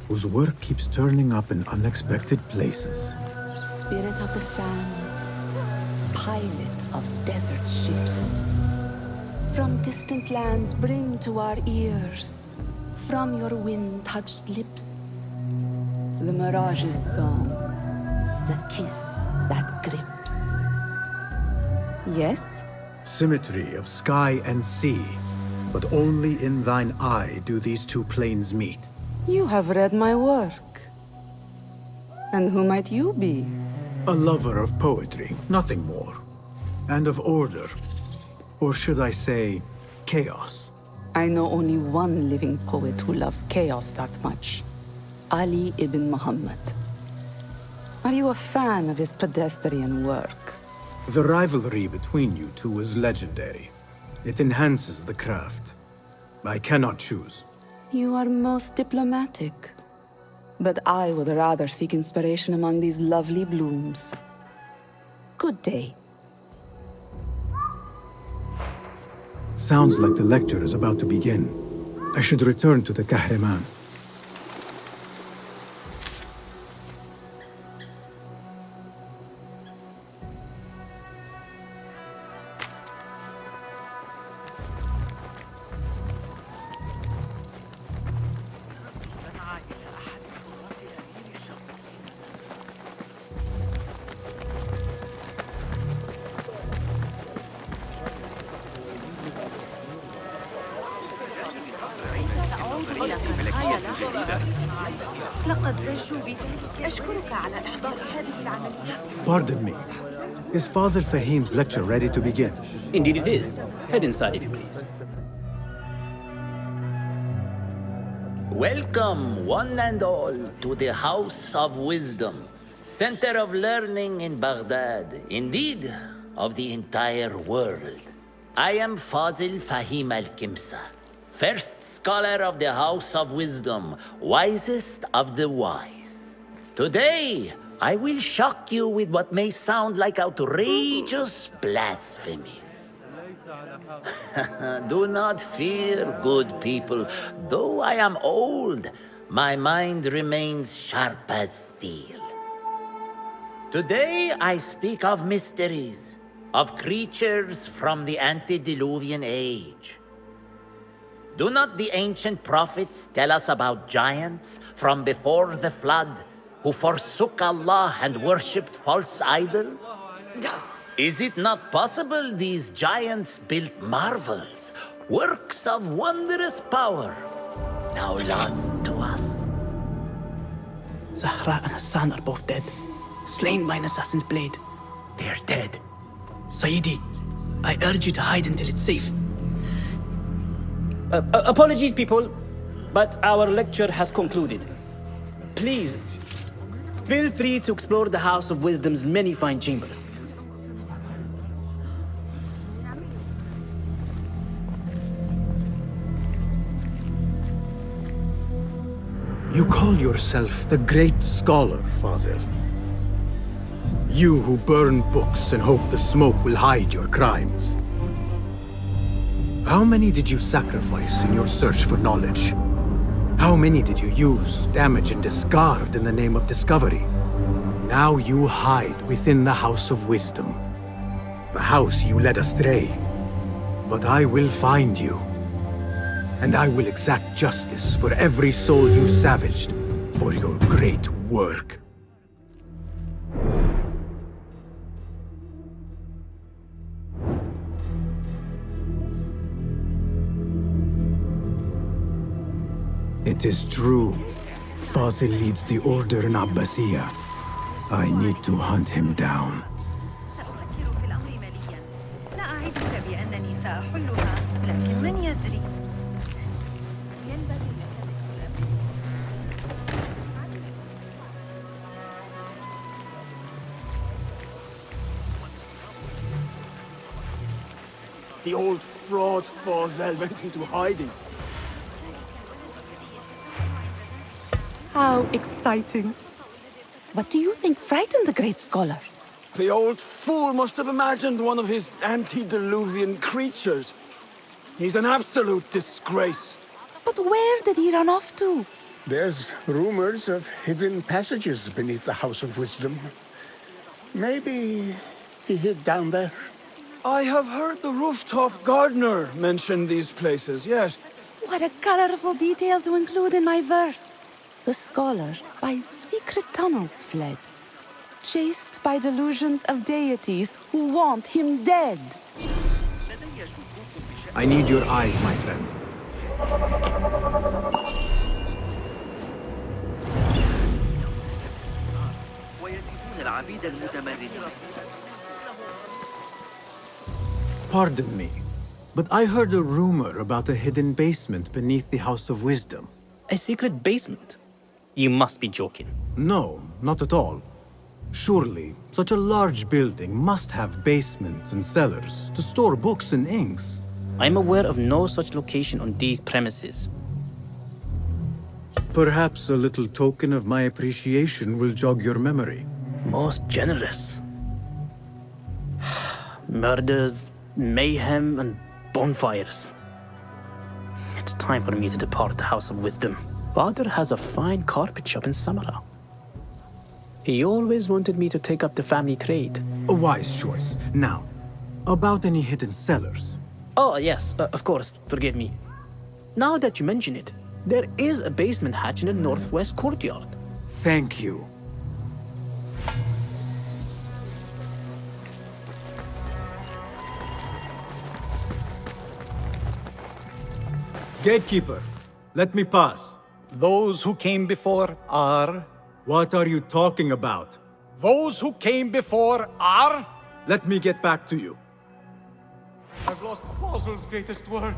whose work keeps turning up in unexpected places. Spirit of the sands, pilot of desert ships. From distant lands bring to our ears, from your wind-touched lips, the mirage's song, the kiss that grips. Yes? Symmetry of sky and sea, but only in thine eye do these two planes meet. You have read my work. And who might you be? A lover of poetry, nothing more. And of order. Or should I say, chaos. I know only one living poet who loves chaos that much. Ali ibn Muhammad. Are you a fan of his pedestrian work? The rivalry between you two is legendary. It enhances the craft. I cannot choose. You are most diplomatic. But I would rather seek inspiration among these lovely blooms. Good day. Sounds like the lecture is about to begin. I should return to the Kahraman. لقد زجوا بذلك. أشكرك على إحضار هذه العملية. Pardon me. Is Fazil Fahim's lecture ready to begin? Indeed it is. Head inside if you please. Welcome, one and all, to the House of Wisdom, center of learning in Baghdad, indeed, of the entire world. I am Fazil Fahim al-Kimsa, first scholar of the House of Wisdom, wisest of the wise. Today, I will shock you with what may sound like outrageous blasphemies. Do not fear, good people. Though I am old, my mind remains sharp as steel. Today, I speak of mysteries, of creatures from the antediluvian age. Do not the ancient prophets tell us about giants from before the flood who forsook Allah and worshipped false idols? Is it not possible these giants built marvels, works of wondrous power, now lost to us? Zahra and Hassan are both dead, slain by an assassin's blade. They're dead. Sayyidi, I urge you to hide until it's safe. Apologies, people, but our lecture has concluded. Please, feel free to explore the House of Wisdom's many fine chambers. You call yourself the great scholar, Fazil. You who burn books and hope the smoke will hide your crimes. How many did you sacrifice in your search for knowledge? How many did you use, damage, and discard in the name of discovery? Now you hide within the House of Wisdom. The house you led astray. But I will find you. And I will exact justice for every soul you savaged for your great work. It is true. Fazil leads the order in Abbasiyah. I need to hunt him down. سأفكر في الأمر مليا. لا أعدك بأنني سأحلها، لكن من يدري؟ The old fraud Fazil went into hiding. How exciting. What do you think frightened the great scholar? The old fool must have imagined one of his antediluvian creatures. He's an absolute disgrace. But where did he run off to? There's rumors of hidden passages beneath the House of Wisdom. Maybe he hid down there. I have heard the rooftop gardener mention these places, yes. What a colorful detail to include in my verse. The scholar by secret tunnels fled, chased by delusions of deities who want him dead. I need your eyes, my friend. ويزيدون العبيد المتمردين. Pardon me, but I heard a rumor about a hidden basement beneath the House of Wisdom. A secret basement? You must be joking. No, not at all. Surely, such a large building must have basements and cellars to store books and inks. I'm aware of no such location on these premises. Perhaps a little token of my appreciation will jog your memory. Most generous. Murders, mayhem, and bonfires. It's time for me to depart the House of Wisdom. Father has a fine carpet shop in Samara. He always wanted me to take up the family trade. A wise choice. Now, about any hidden cellars? Oh, yes, of course, forgive me. Now that you mention it, there is a basement hatch in the northwest courtyard. Thank you. Gatekeeper, let me pass. Those who came before are... What are you talking about? Those who came before are... Let me get back to you. I've lost Fossil's greatest work.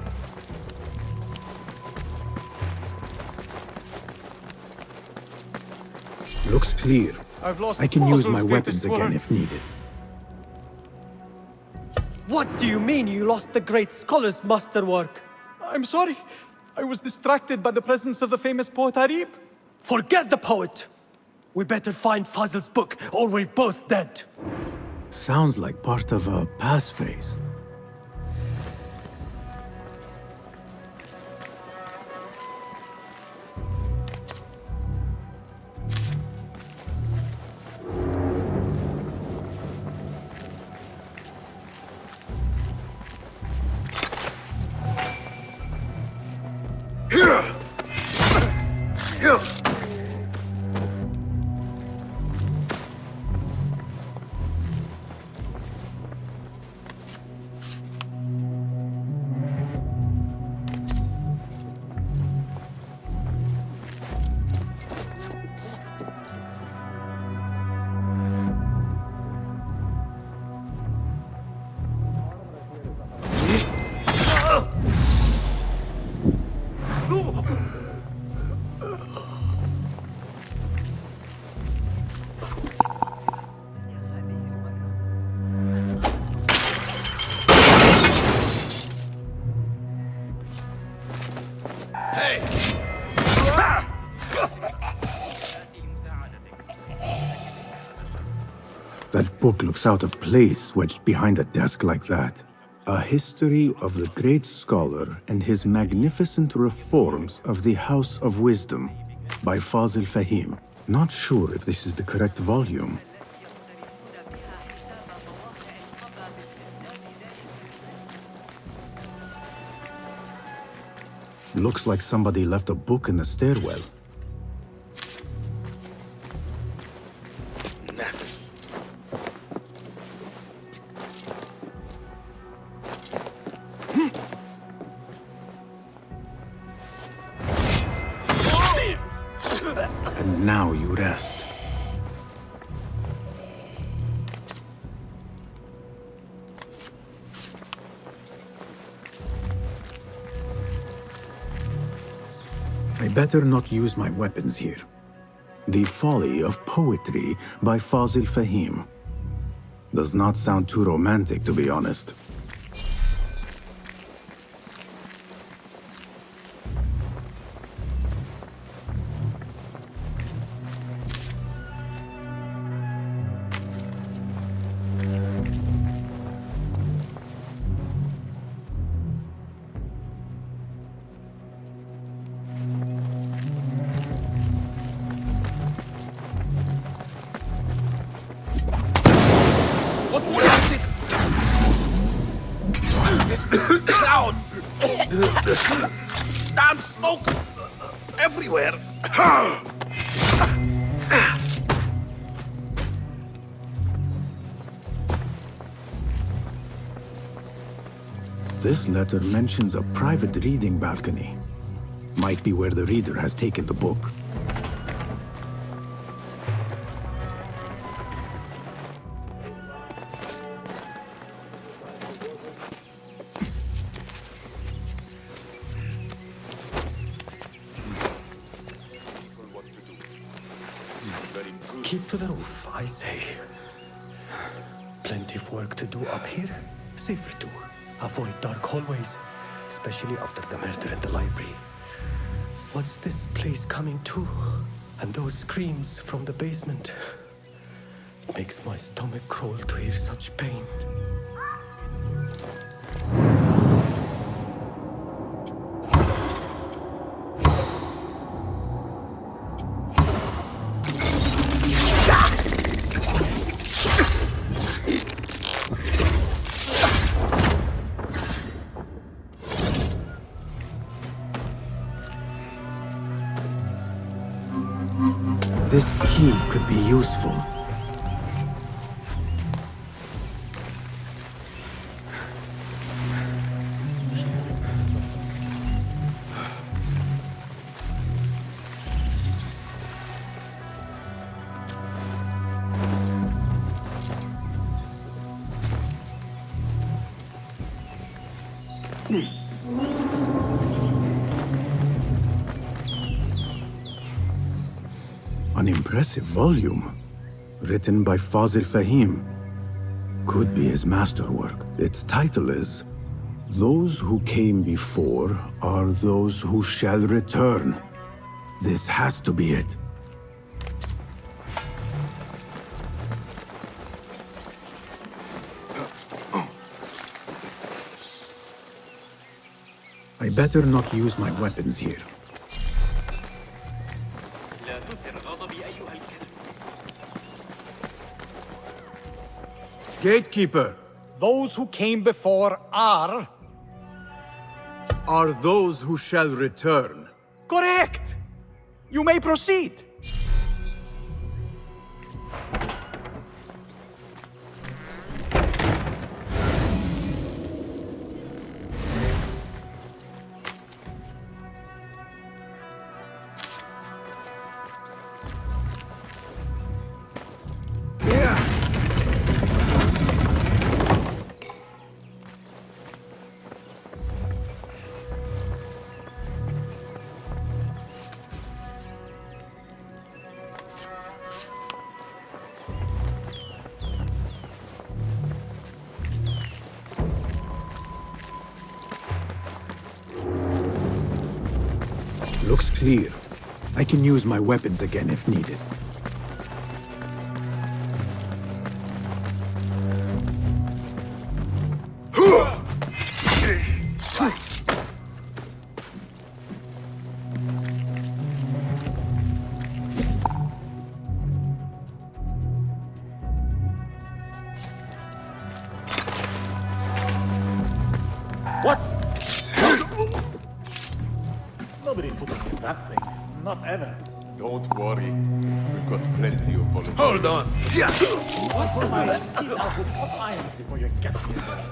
Looks clear. I've lost I can use my Fossil's weapons greatest again work. if needed. What do you mean you lost the great scholar's masterwork? I'm sorry. I was distracted by the presence of the famous poet Arib. Forget the poet! We better find Fazl's book, or we're both dead. Sounds like part of a passphrase. That book looks out of place wedged behind a desk like that. A history of the great scholar and his magnificent reforms of the House of Wisdom by Fazil Fahim. Not sure if this is the correct volume. Looks like somebody left a book in the stairwell. And now you rest. I better not use my weapons here. The Folly of Poetry by Fazil Fahim. Does not sound too romantic, to be honest. Cloud! Damn smoke everywhere! This letter mentions a private reading balcony. Might be where the reader has taken the book. Keep to the roof, I say. Plenty of work to do up here. Safer too. Avoid dark hallways, especially after the murder in the library. What's this place coming to? And those screams from the basement. It makes my stomach crawl to hear such pain. This key could be useful. An impressive volume, written by Fazil Fahim. Could be his masterwork. Its title is, "Those who came before are those who shall return." This has to be it. I better not use my weapons here. Gatekeeper! Those who came before are those who shall return. correct! You may proceed. Looks clear. I can use my weapons again if needed. What? Nobody's putting in that thing. Not ever. Don't worry. We've got plenty of volunteers. Hold on. What will my steel out with hot irons before you get me there?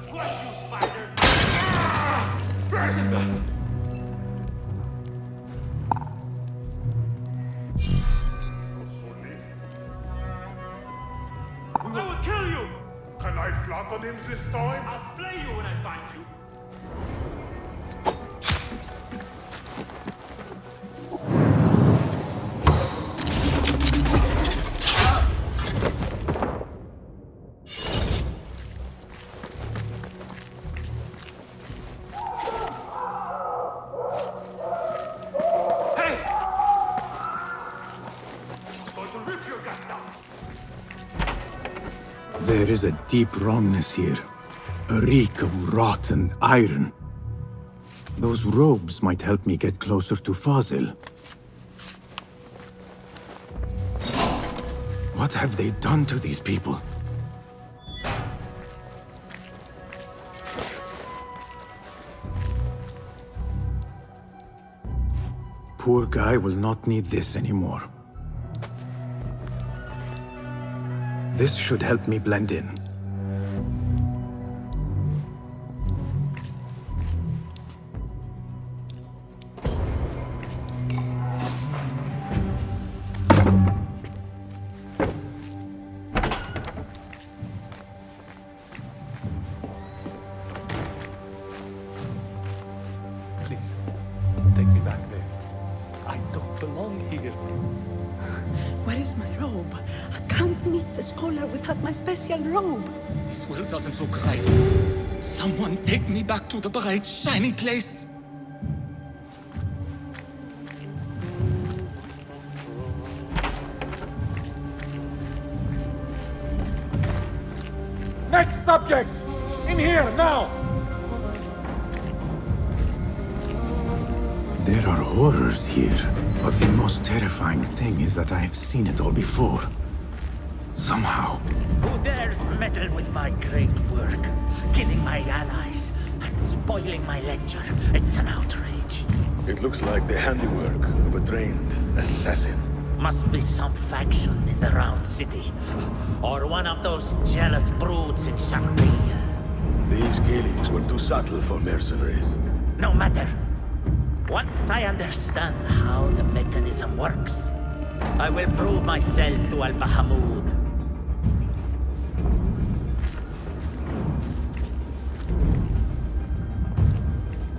I will kill you! Can I flatten him this time? I'll flay you when I find you! There is a deep wrongness here. A reek of rotten iron. Those robes might help me get closer to Fazil. What have they done to these people? Poor guy will not need this anymore. This should help me blend in. Please, take me back there. I don't belong here. Where is my robe? I can't meet the scholar without my special robe. This world doesn't look right. Someone take me back to the bright, shiny place. Next subject! In here, now! There are horrors here, but the most terrifying thing is that I have seen it all before. Somehow. Who dares meddle with my great work? Killing my allies and spoiling my lecture. It's an outrage. It looks like the handiwork of a trained assassin. Must be some faction in the Round City. Or one of those jealous broods in Sharqiyya. These killings were too subtle for mercenaries. No matter. Once I understand how the mechanism works, I will prove myself to Al-Bahamud.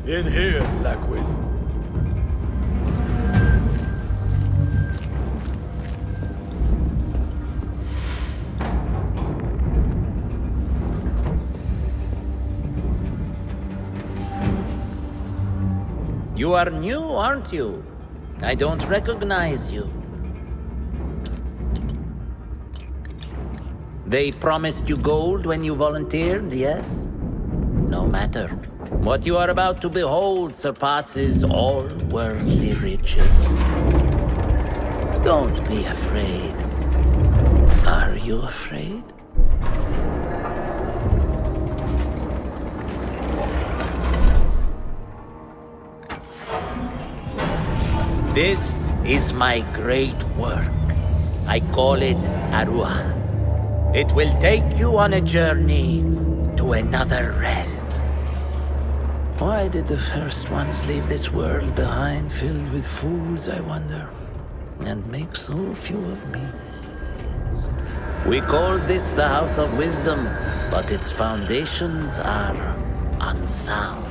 In here, Lackwit. You are new, aren't you? I don't recognize you. They promised you gold when you volunteered, yes? No matter. What you are about to behold surpasses all worldly riches. Don't be afraid. Are you afraid? This is my great work. I call it Arua. It will take you on a journey to another realm. Why did the first ones leave this world behind filled with fools, I wonder, and make so few of me? We called this the House of Wisdom, but its foundations are unsound.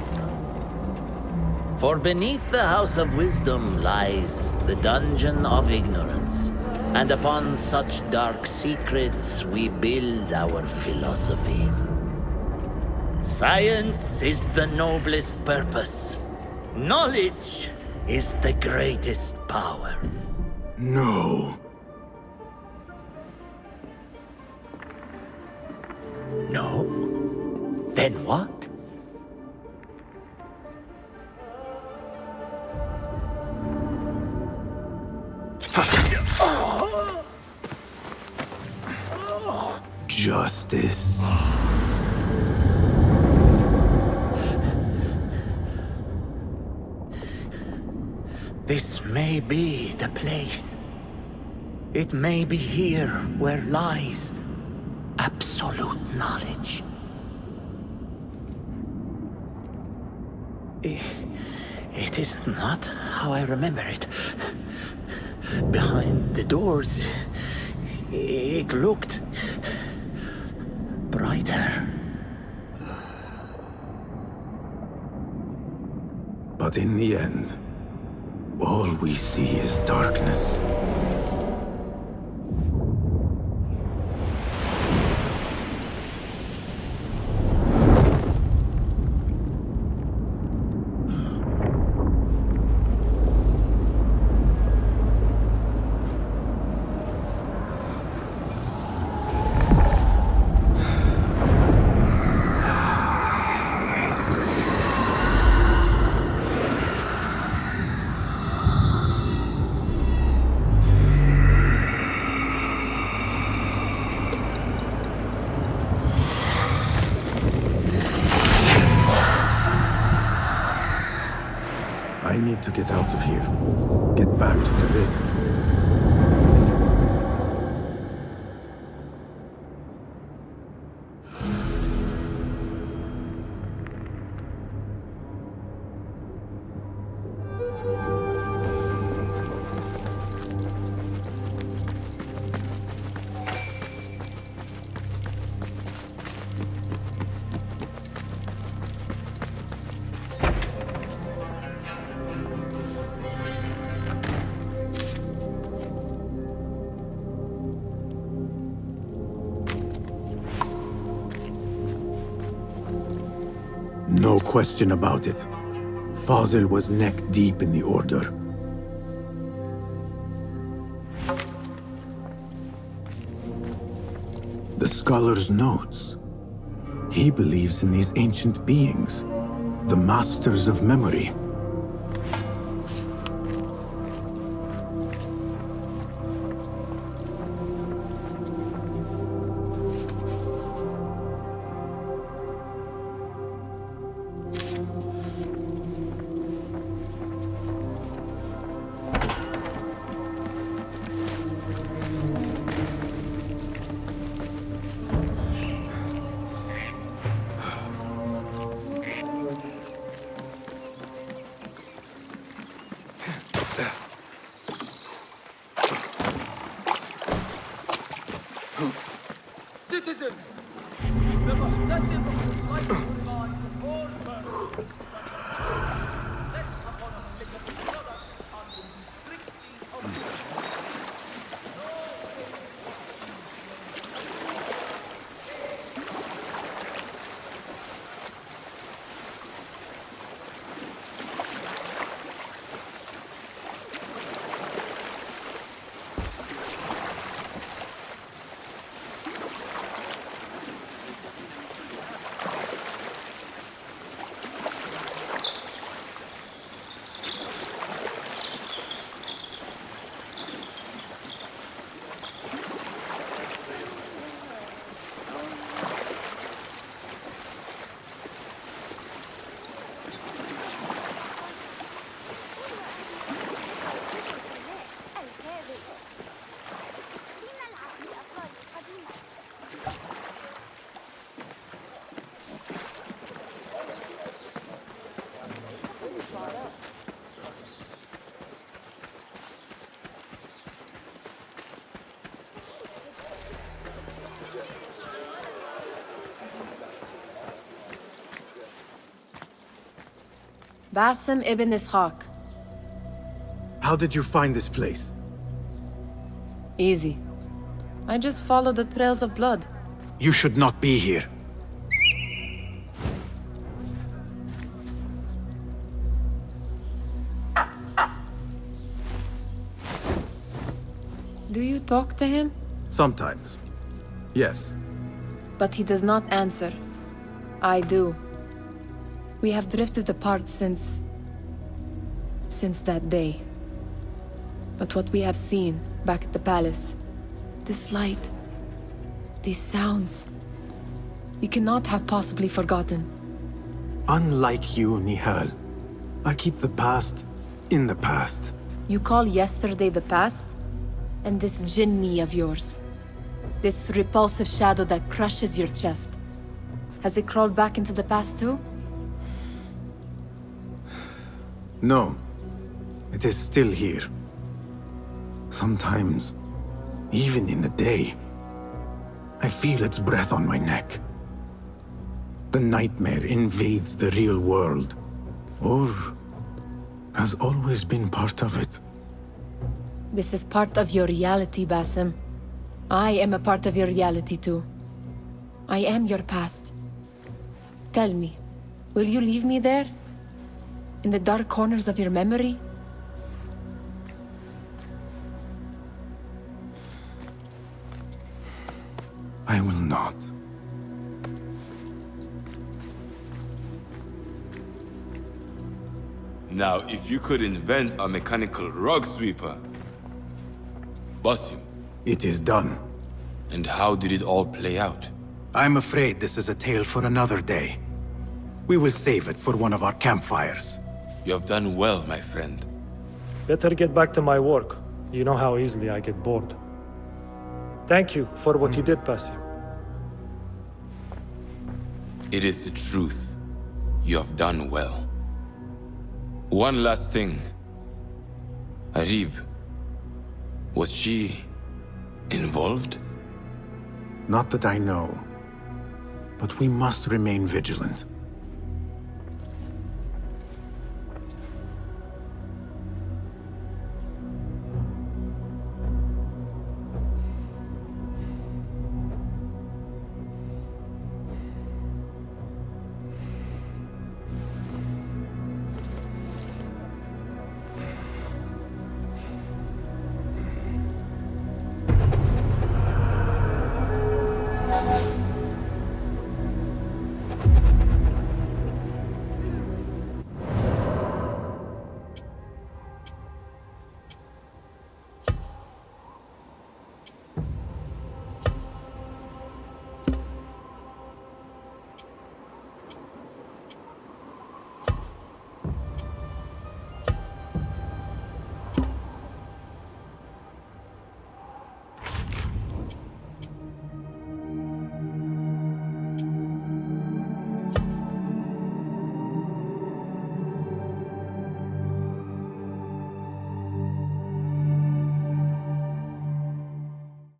For beneath the House of Wisdom lies the Dungeon of Ignorance, and upon such dark secrets we build our philosophies. Science is the noblest purpose. Knowledge is the greatest power. No. No? Then what? Justice. This may be the place. It may be here where lies absolute knowledge. It is not how I remember it. Behind the doors, it looked brighter. But in the end, all we see is darkness. I need to get out of here. Get back to the ring. No question about it. Fazil was neck deep in the Order. The scholar's notes. He believes in these ancient beings, the masters of memory. citizens! The muhtasim would like to God all mercy. Set upon applicable products under the strictly of Basim ibn Ishaq. How did you find this place? Easy. I just followed the trails of blood. You should not be here. Do you talk to him? Sometimes. Yes. But he does not answer. I do. We have drifted apart since that day. But what we have seen back at the palace, this light, these sounds, we cannot have possibly forgotten. Unlike you, Nihal, I keep the past in the past. You call yesterday the past? And this jinni of yours, this repulsive shadow that crushes your chest, has it crawled back into the past too? No. It is still here. Sometimes, even in the day, I feel its breath on my neck. The nightmare invades the real world, or has always been part of it. This is part of your reality, Basim. I am a part of your reality too. I am your past. Tell me, will you leave me there? In the dark corners of your memory? I will not. Now, if you could invent a mechanical rug sweeper, Basim. It is done. And how did it all play out? I'm afraid this is a tale for another day. We will save it for one of our campfires. You have done well, my friend. Better get back to my work. You know how easily I get bored. Thank you for what you did, Basim. It is the truth. You have done well. One last thing. Arib, was she involved? Not that I know. But we must remain vigilant.